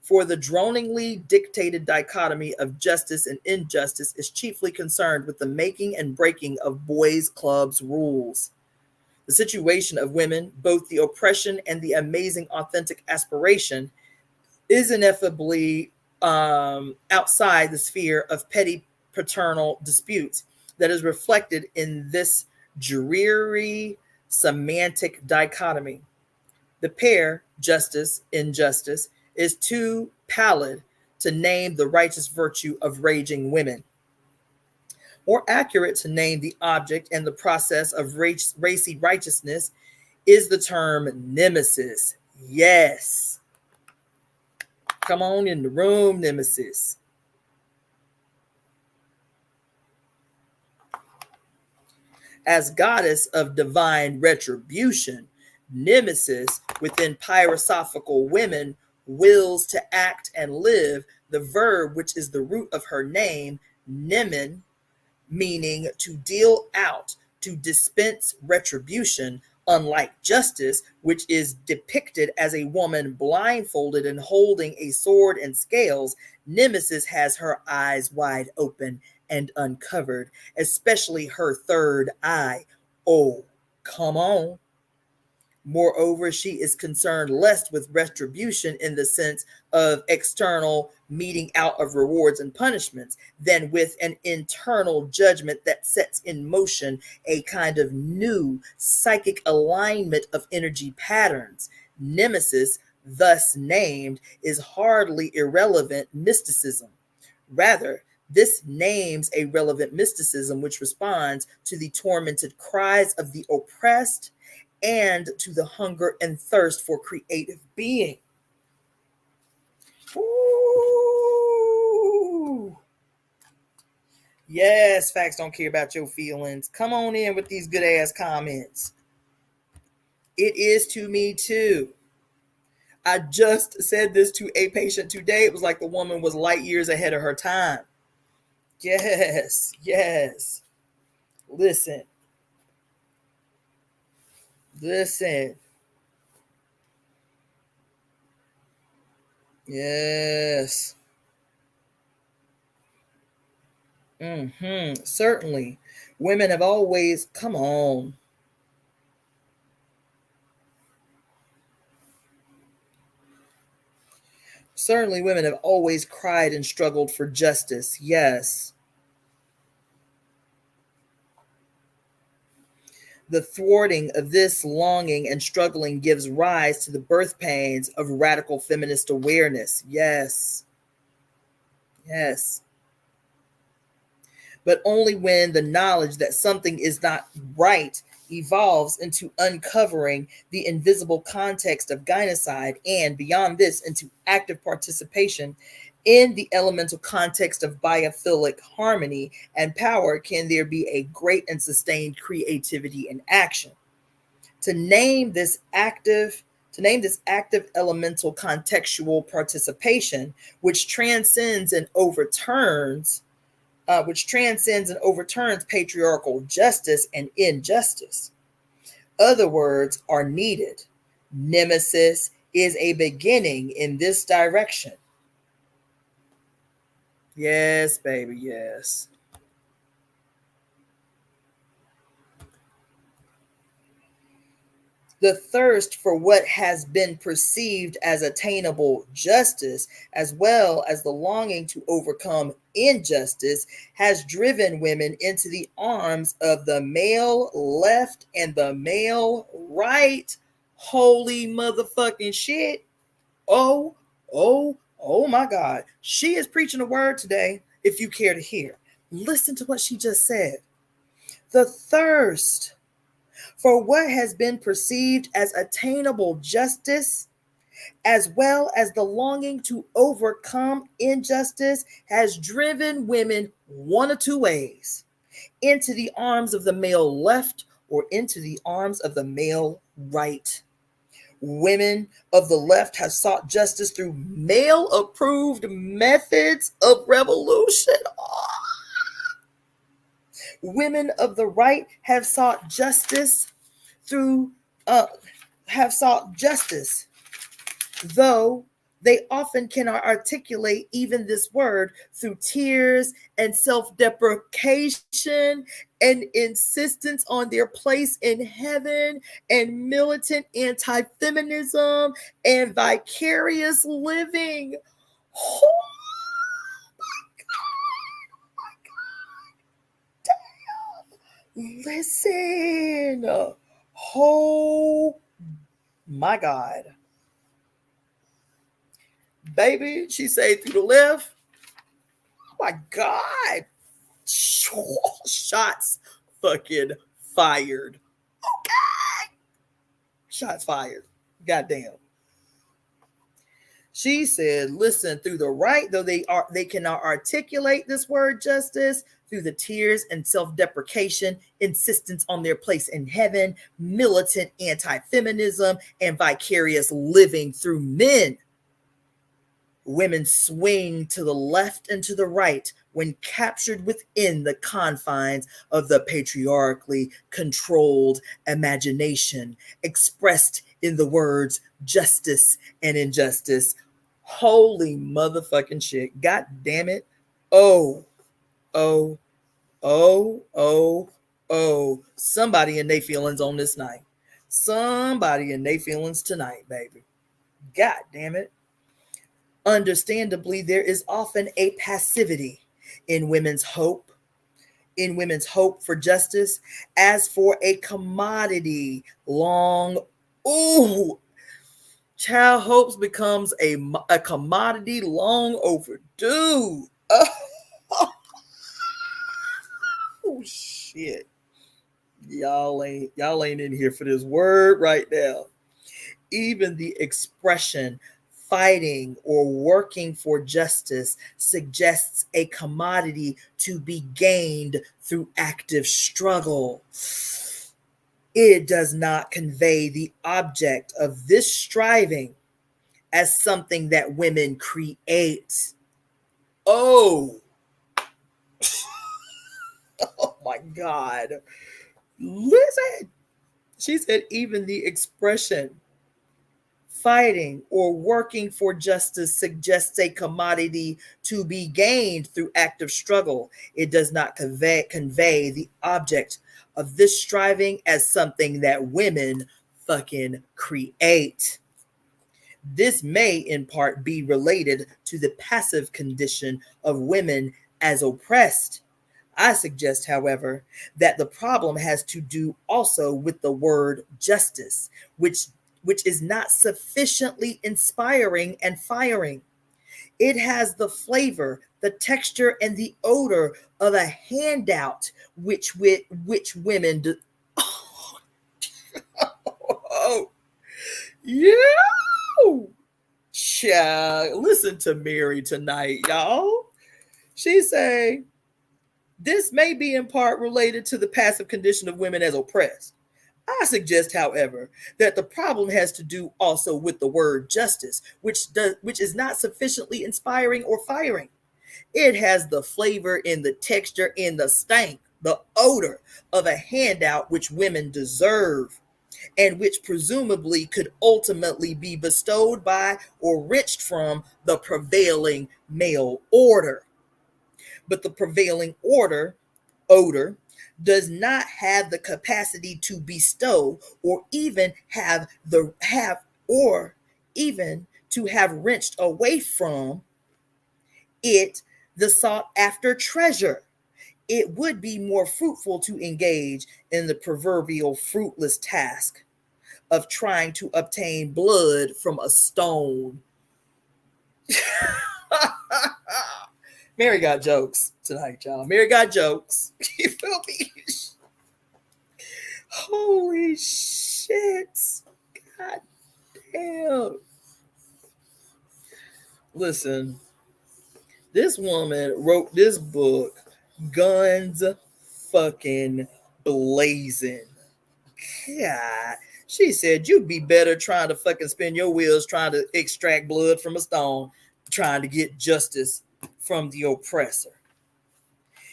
For the droningly dictated dichotomy of justice and injustice is chiefly concerned with the making and breaking of boys' clubs rules. The situation of women, both the oppression and the amazing authentic aspiration, is ineffably outside the sphere of petty paternal disputes that is reflected in this dreary semantic dichotomy. The pair, justice, injustice, is too pallid to name the righteous virtue of raging women. More accurate to name the object and the process of racy righteousness is the term nemesis. Yes. Come on in the room, nemesis. As goddess of divine retribution, Nemesis within pyrosophical women wills to act and live the verb which is the root of her name, nemen, meaning to deal out, to dispense retribution, unlike justice, which is depicted as a woman blindfolded and holding a sword and scales. Nemesis has her eyes wide open and uncovered, especially her third eye. Oh, come on. Moreover, she is concerned less with retribution in the sense of external meting out of rewards and punishments than with an internal judgment that sets in motion a kind of new psychic alignment of energy patterns. Nemesis, thus named, is hardly irrelevant mysticism. Rather, this names a relevant mysticism which responds to the tormented cries of the oppressed and to the hunger and thirst for creative being. Ooh. Yes, facts don't care about your feelings. Come on in with these good ass comments. It is to me too. I just said this to a patient today. It was like the woman was light years ahead of her time. Yes, yes. Listen. Yes. Certainly. Women have always, come on. Certainly, women have always cried and struggled for justice. Yes. The thwarting of this longing and struggling gives rise to the birth pains of radical feminist awareness. Yes. Yes. But only when the knowledge that something is not right evolves into uncovering the invisible context of gynocide and, beyond this, into active participation in the elemental context of biophilic harmony and power can there be a great and sustained creativity and action. To name this active elemental contextual participation, which transcends and overturns patriarchal justice and injustice. Other words are needed. Nemesis is a beginning in this direction. Yes, baby, yes. The thirst for what has been perceived as attainable justice, as well as the longing to overcome injustice, has driven women into the arms of the male left and the male right. Holy motherfucking shit. Oh my God. She is preaching a word today, if you care to hear. Listen to what she just said. The thirst for what has been perceived as attainable justice, as well as the longing to overcome injustice, has driven women one of two ways: into the arms of the male left or into the arms of the male right. Women of the left have sought justice through male-approved methods of revolution. Women of the right have sought justice though they often cannot articulate even this word, through tears and self-deprecation and insistence on their place in heaven and militant anti-feminism and vicarious living. Oh my God. Listen. Oh my God. Baby, she said through the left. Oh my God. Shots fucking fired. Okay. Shots fired. Goddamn. She said, listen, through the right, though they cannot articulate this word justice, through the tears and self-deprecation, insistence on their place in heaven, militant anti-feminism, and vicarious living through men. Women swing to the left and to the right when captured within the confines of the patriarchally controlled imagination, expressed in the words justice and injustice. Holy motherfucking shit. God damn it. Oh, oh, oh. Somebody in their feelings on this night. Somebody in their feelings tonight, baby. God damn it. Understandably, there is often a passivity in women's hope for justice as for a commodity long. Ooh, child hopes becomes a commodity long overdue. Oh shit. Y'all ain't in here for this word right now. Even the expression fighting or working for justice suggests a commodity to be gained through active struggle. It does not convey the object of this striving as something that women create. Oh, oh my God. Listen. She said, even the expression fighting or working for justice suggests a commodity to be gained through active struggle. It does not convey the object of this striving as something that women fucking create. This may in part be related to the passive condition of women as oppressed. I suggest, however, that the problem has to do also with the word justice, which is not sufficiently inspiring and firing. It has the flavor, the texture, and the odor of a handout, which women do. Oh, yeah. Child, listen to Mary tonight, y'all. She say, this may be in part related to the passive condition of women as oppressed. I suggest, however, that the problem has to do also with the word justice, which is not sufficiently inspiring or firing. It has the flavor and the texture and the stank, the odor of a handout which women deserve, and which presumably could ultimately be bestowed by or wrenched from the prevailing male order. But the prevailing odor does not have the capacity to bestow or even to have wrenched away from it the sought after treasure. It would be more fruitful to engage in the proverbial fruitless task of trying to obtain blood from a stone. Mary got jokes tonight, y'all. Mary got jokes. You feel me? Holy shit. God damn. Listen, this woman wrote this book, guns fucking blazing. God. She said, you'd be better trying to fucking spin your wheels trying to extract blood from a stone, trying to get justice from the oppressor.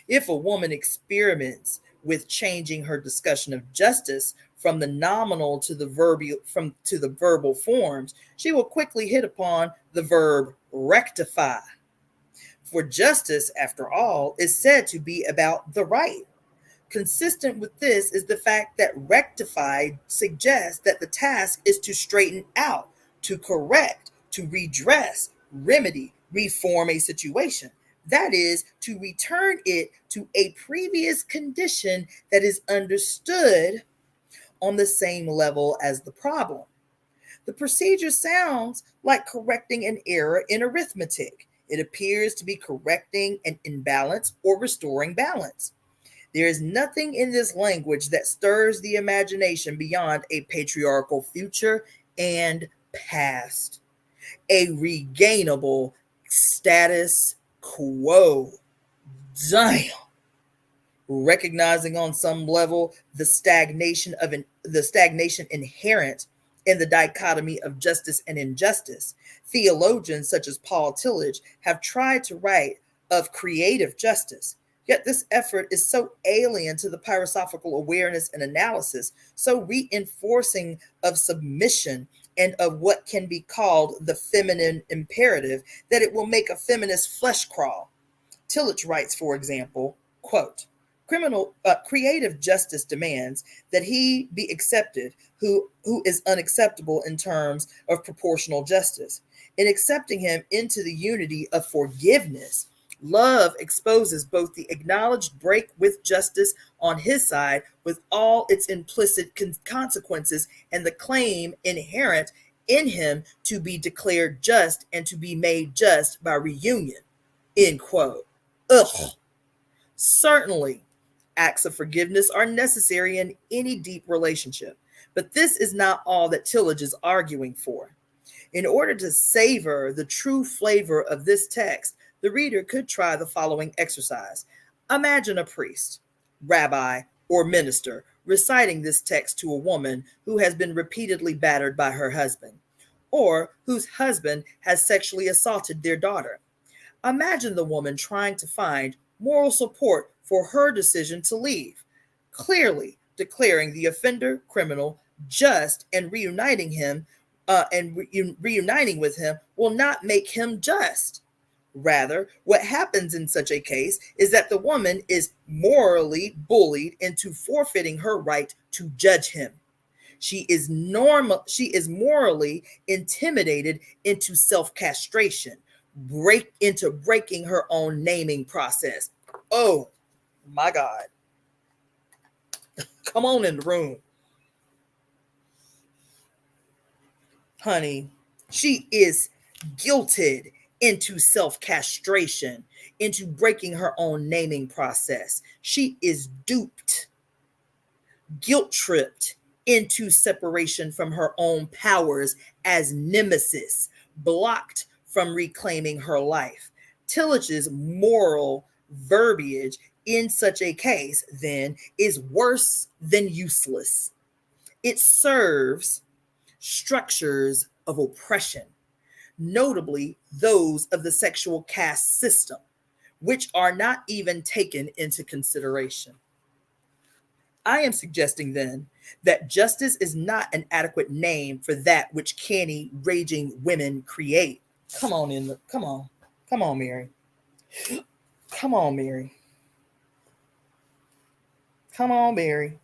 If a woman experiments with changing her discussion of justice from the nominal to the verbal forms, she will quickly hit upon the verb rectify. For justice, after all, is said to be about the right. Consistent with this is the fact that rectify suggests that the task is to straighten out, to correct, to redress, remedy, reform a situation. That is, to return it to a previous condition that is understood on the same level as the problem. The procedure sounds like correcting an error in arithmetic. It appears to be correcting an imbalance or restoring balance. There is nothing in this language that stirs the imagination beyond a patriarchal future and past, a regainable status quo. Damn. recognizing on some level the stagnation inherent in the dichotomy of justice and injustice. Theologians such as Paul Tillich have tried to write of creative justice. Yet this effort is so alien to the philosophical awareness and analysis, so reinforcing of submission and of what can be called the feminine imperative, that it will make a feminist flesh crawl. Tillich writes, for example, quote, creative justice demands that he be accepted who is unacceptable in terms of proportional justice. In accepting him into the unity of forgiveness, love exposes both the acknowledged break with justice on his side with all its implicit consequences and the claim inherent in him to be declared just and to be made just by reunion. End quote. Ugh. Certainly, acts of forgiveness are necessary in any deep relationship, but this is not all that Tillich is arguing for. In order to savor the true flavor of this text, the reader could try the following exercise. Imagine a priest, rabbi, or minister reciting this text to a woman who has been repeatedly battered by her husband, or whose husband has sexually assaulted their daughter. Imagine the woman trying to find moral support for her decision to leave, clearly declaring the offender criminal just and reuniting with him will not make him just. Rather, what happens in such a case is that the woman is morally bullied into forfeiting her right to judge him. She is morally intimidated into self-castration, breaking her own naming process. Oh my God. Come on in the room. Honey, she is guilted into self-castration, into breaking her own naming process. She is duped, guilt-tripped into separation from her own powers as nemesis, blocked from reclaiming her life. Tillich's moral verbiage in such a case, then, is worse than useless. It serves structures of oppression, notably those of the sexual caste system, which are not even taken into consideration. I am suggesting then that justice is not an adequate name for that which canny, raging women create. Come on, Mary. Come on, Mary. Come on, Mary.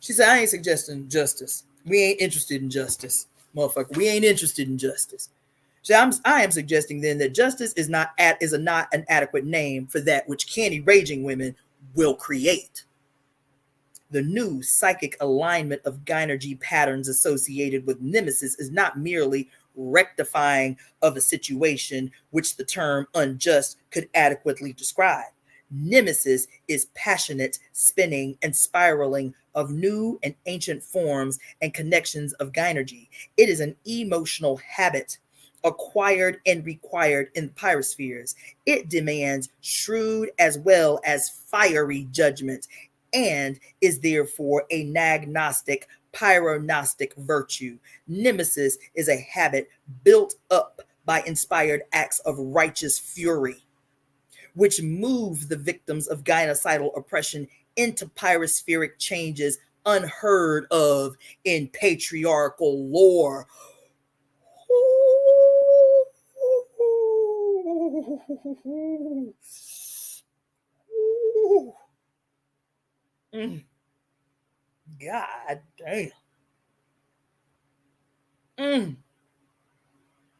She said, I ain't suggesting justice. We ain't interested in justice, motherfucker. We ain't interested in justice. So I am suggesting then that justice is not an adequate name for that which canny, raging women will create. The new psychic alignment of gynergy patterns associated with nemesis is not merely rectifying of a situation which the term unjust could adequately describe. Nemesis is passionate spinning and spiraling of new and ancient forms and connections of gynergy. It is an emotional habit acquired and required in pyrospheres. It demands shrewd as well as fiery judgment and is therefore a nagnostic, pyronostic virtue. Nemesis is a habit built up by inspired acts of righteous fury, which move the victims of gynocidal oppression into pyrospheric changes unheard of in patriarchal lore. God damn.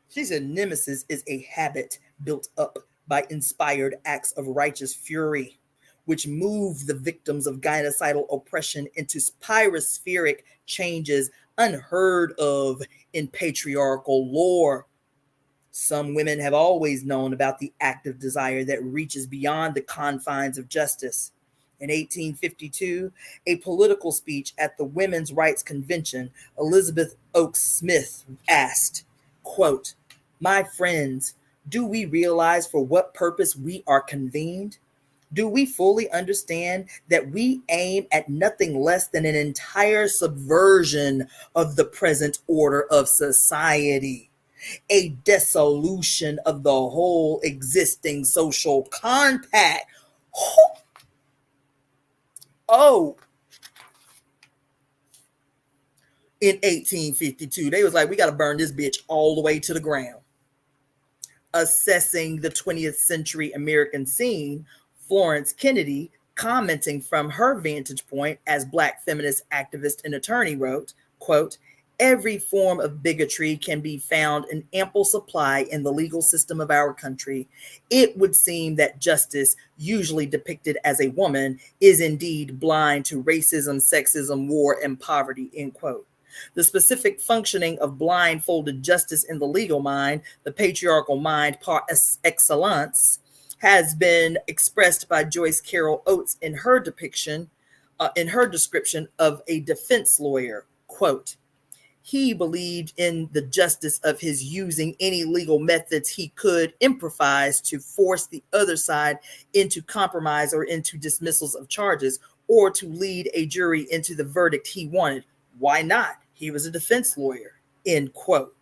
She said nemesis is a habit built up by inspired acts of righteous fury, which move the victims of gynocidal oppression into pyrospheric changes unheard of in patriarchal lore. Some women have always known about the active desire that reaches beyond the confines of justice. In 1852, a political speech at the Women's Rights Convention, Elizabeth Oakes Smith asked, quote, "My friends, do we realize for what purpose we are convened? Do we fully understand that we aim at nothing less than an entire subversion of the present order of society, a dissolution of the whole existing social compact? Oh, in 1852, they was like, we got to burn this bitch all the way to the ground. Assessing the 20th century American scene, Florence Kennedy, commenting from her vantage point as Black feminist activist and attorney, wrote, quote, every form of bigotry can be found in ample supply in the legal system of our country. It would seem that justice, usually depicted as a woman, is indeed blind to racism, sexism, war, and poverty, end quote. The specific functioning of blindfolded justice in the legal mind, the patriarchal mind par excellence, has been expressed by Joyce Carol Oates in her description of a defense lawyer. Quote, he believed in the justice of his using any legal methods he could improvise to force the other side into compromise or into dismissals of charges, or to lead a jury into the verdict he wanted. Why not? He was a defense lawyer, end quote.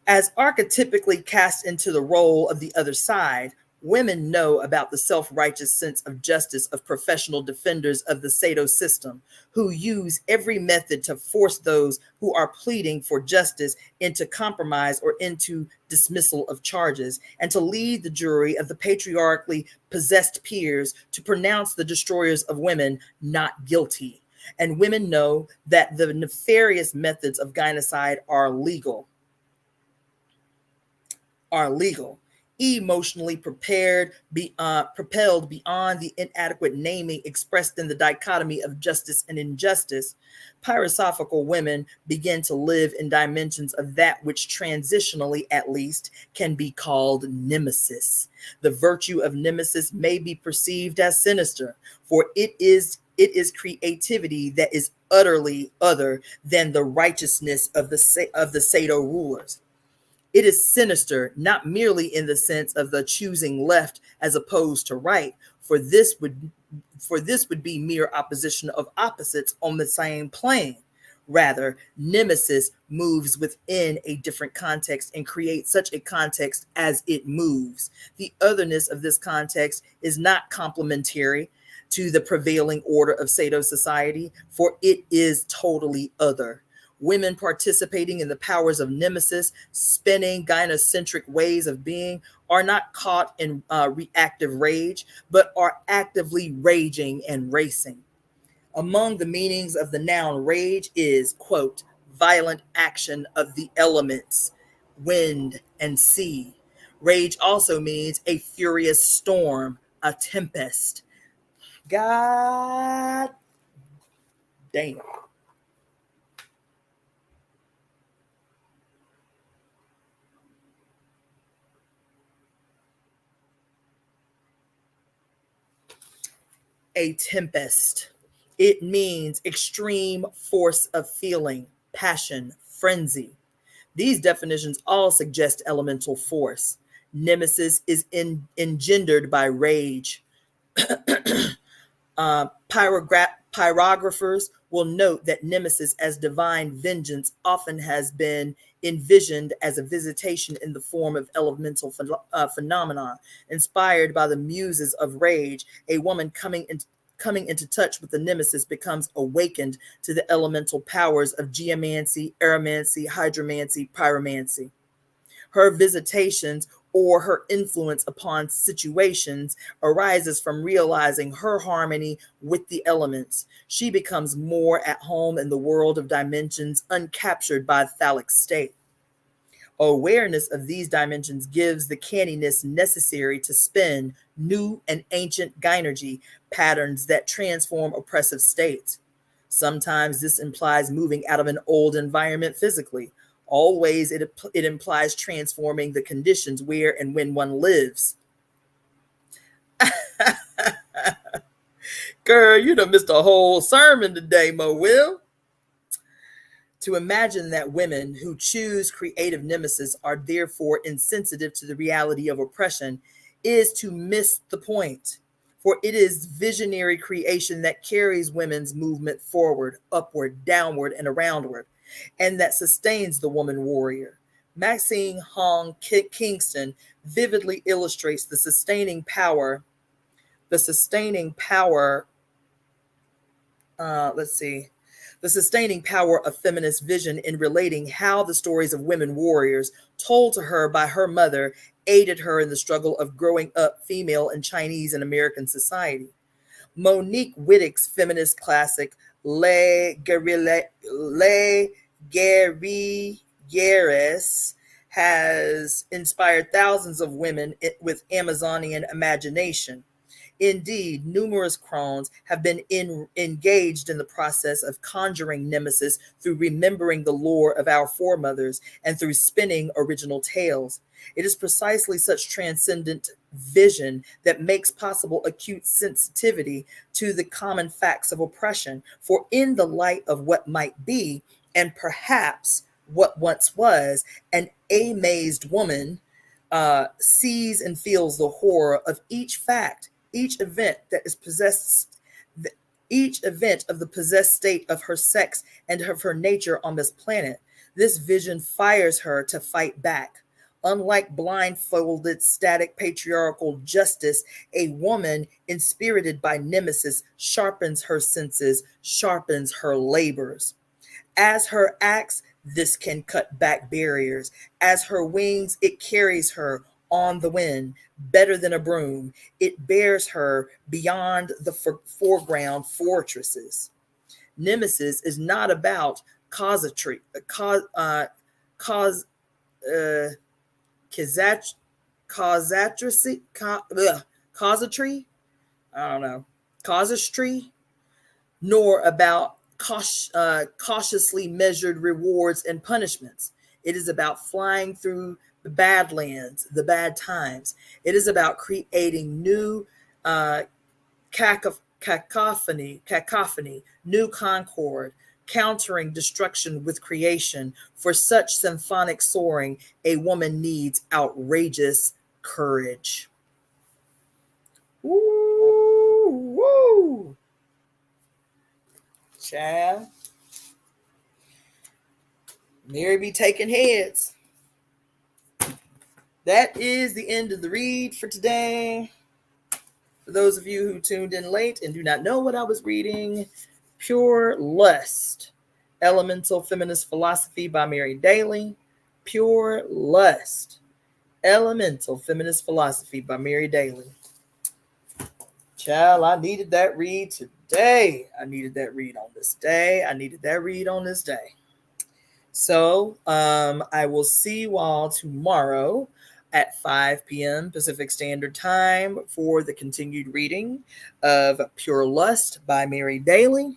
As archetypically cast into the role of the other side, women know about the self-righteous sense of justice of professional defenders of the Sado system, who use every method to force those who are pleading for justice into compromise or into dismissal of charges, and to lead the jury of the patriarchally possessed peers to pronounce the destroyers of women not guilty. And women know that the nefarious methods of gynocide are legal, emotionally propelled beyond the inadequate naming expressed in the dichotomy of justice and injustice. Pyrosophical women begin to live in dimensions of that which transitionally, at least, can be called nemesis. The virtue of nemesis may be perceived as sinister, for it is creativity that is utterly other than the righteousness of the Sado rulers. It is sinister, not merely in the sense of the choosing left as opposed to right, for this would be mere opposition of opposites on the same plane. Rather, nemesis moves within a different context and creates such a context as it moves. The otherness of this context is not complementary to the prevailing order of Sado society, for it is totally other. Women participating in the powers of nemesis, spinning gynocentric ways of being, are not caught in reactive rage, but are actively raging and racing. Among the meanings of the noun rage is, quote, violent action of the elements, wind and sea. Rage also means a furious storm, a tempest. God damn. A tempest. It means extreme force of feeling, passion, frenzy. These definitions all suggest elemental force. Nemesis is engendered by rage. Pyrographers will note that nemesis as divine vengeance often has been envisioned as a visitation in the form of elemental phenomena. Inspired by the muses of rage, a woman coming into touch with the nemesis becomes awakened to the elemental powers of geomancy, aeromancy, hydromancy, pyromancy. Her visitations or her influence upon situations arises from realizing her harmony with the elements. She becomes more at home in the world of dimensions uncaptured by phallic state. Awareness of these dimensions gives the canniness necessary to spin new and ancient gynergy patterns that transform oppressive states. Sometimes this implies moving out of an old environment physically. Always it implies transforming the conditions where and when one lives. Girl, you done missed a whole sermon today, Mo Will. To imagine that women who choose creative nemesis are therefore insensitive to the reality of oppression is to miss the point. For it is visionary creation that carries women's movement forward, upward, downward, and aroundward, and that sustains the woman warrior. Maxine Hong Kingston vividly illustrates the sustaining power, the sustaining power the sustaining power of feminist vision in relating how the stories of women warriors told to her by her mother aided her in the struggle of growing up female in Chinese and American society. Monique Wittig's feminist classic Les Guerrilleres has inspired thousands of women with Amazonian imagination. Indeed, numerous crones have been engaged in the process of conjuring nemesis through remembering the lore of our foremothers and through spinning original tales. It is precisely such transcendent vision that makes possible acute sensitivity to the common facts of oppression, for in the light of what might be, and perhaps what once was, an amazed woman sees and feels the horror of each fact, each event that is possessed, each event of the possessed state of her sex and of her nature on this planet. This vision fires her to fight back. Unlike blindfolded, static patriarchal justice, a woman inspirited by nemesis sharpens her senses, sharpens her labors. As her axe, this can cut back barriers. As her wings, it carries her on the wind, better than a broom. It bears her beyond the foreground fortresses. Nemesis is not about casuistry, casuistry, nor about cautiously measured rewards and punishments. It is about flying through the badlands, the bad times. It is about creating new cacophony, new concord, countering destruction with creation. For such symphonic soaring, a woman needs outrageous courage. Woo, woo. Child. Mary be taking heads. That is the end of the read for today. For those of you who tuned in late and do not know what I was reading, Pure Lust, Elemental Feminist Philosophy by Mary Daly. Pure Lust, Elemental Feminist Philosophy by Mary Daly. Child, I needed that read today. I needed that read on this day. So I will see you all tomorrow at 5 p.m. Pacific Standard Time for the continued reading of Pure Lust by Mary Daly.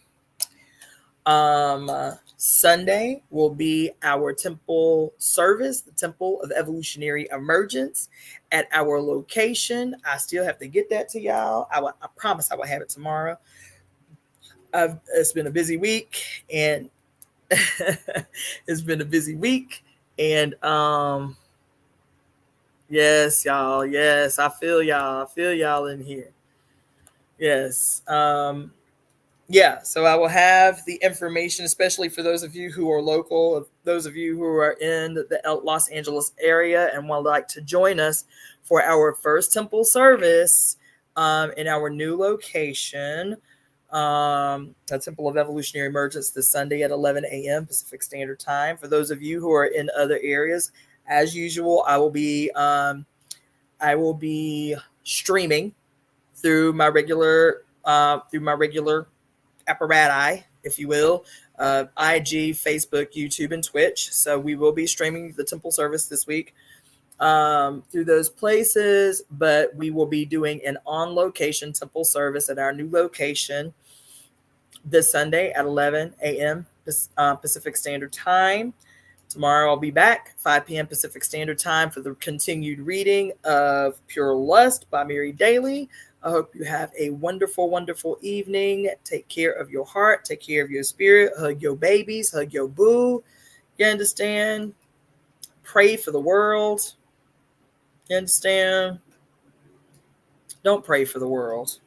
Sunday will be our temple service, the Temple of Evolutionary Emergence at our location. I still have to get that to y'all. I promise I will have it tomorrow. It's been a busy week, and yes, y'all. Yes, I feel y'all in here. Yes. Yeah, so I will have the information, especially for those of you who are local, those of you who are in the Los Angeles area and would like to join us for our first temple service in our new location, the Temple of Evolutionary Emergence, this Sunday at 11 a.m. Pacific Standard Time. For those of you who are in other areas, as usual, I will be streaming through my regular apparatus, if you will, IG, Facebook, YouTube, and Twitch. So we will be streaming the temple service this week through those places, but we will be doing an on-location temple service at our new location this Sunday at 11 a.m. Pacific Standard Time. Tomorrow I'll be back 5 p.m. Pacific Standard Time for the continued reading of Pure Lust by Mary Daly. I hope you have a wonderful, wonderful evening. Take care of your heart. Take care of your spirit. Hug your babies. Hug your boo. You understand? Pray for the world. You understand? Don't pray for the world.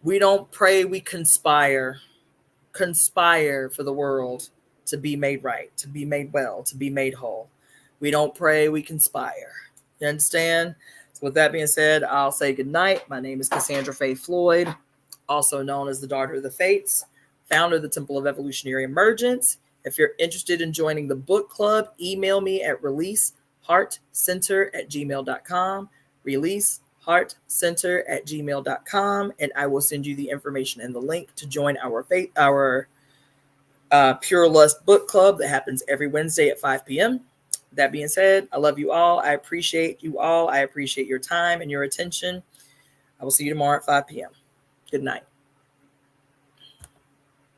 We don't pray, we conspire. Conspire for the world to be made right, to be made well, to be made whole. We don't pray, we conspire. You understand? So with that being said, I'll say good night. My name is Cassandra Faye Floyd, also known as the Daughter of the Fates, founder of the Temple of Evolutionary Emergence. If you're interested in joining the book club, email me at releaseheartcenter@gmail.com. releaseheartcenter@gmail.com, and I will send you the information and the link to join our Pure Lust book club that happens every Wednesday at 5 p.m. That being said, I love you all. I appreciate you all. I appreciate your time and your attention. I will see you tomorrow at 5 p.m. Good night.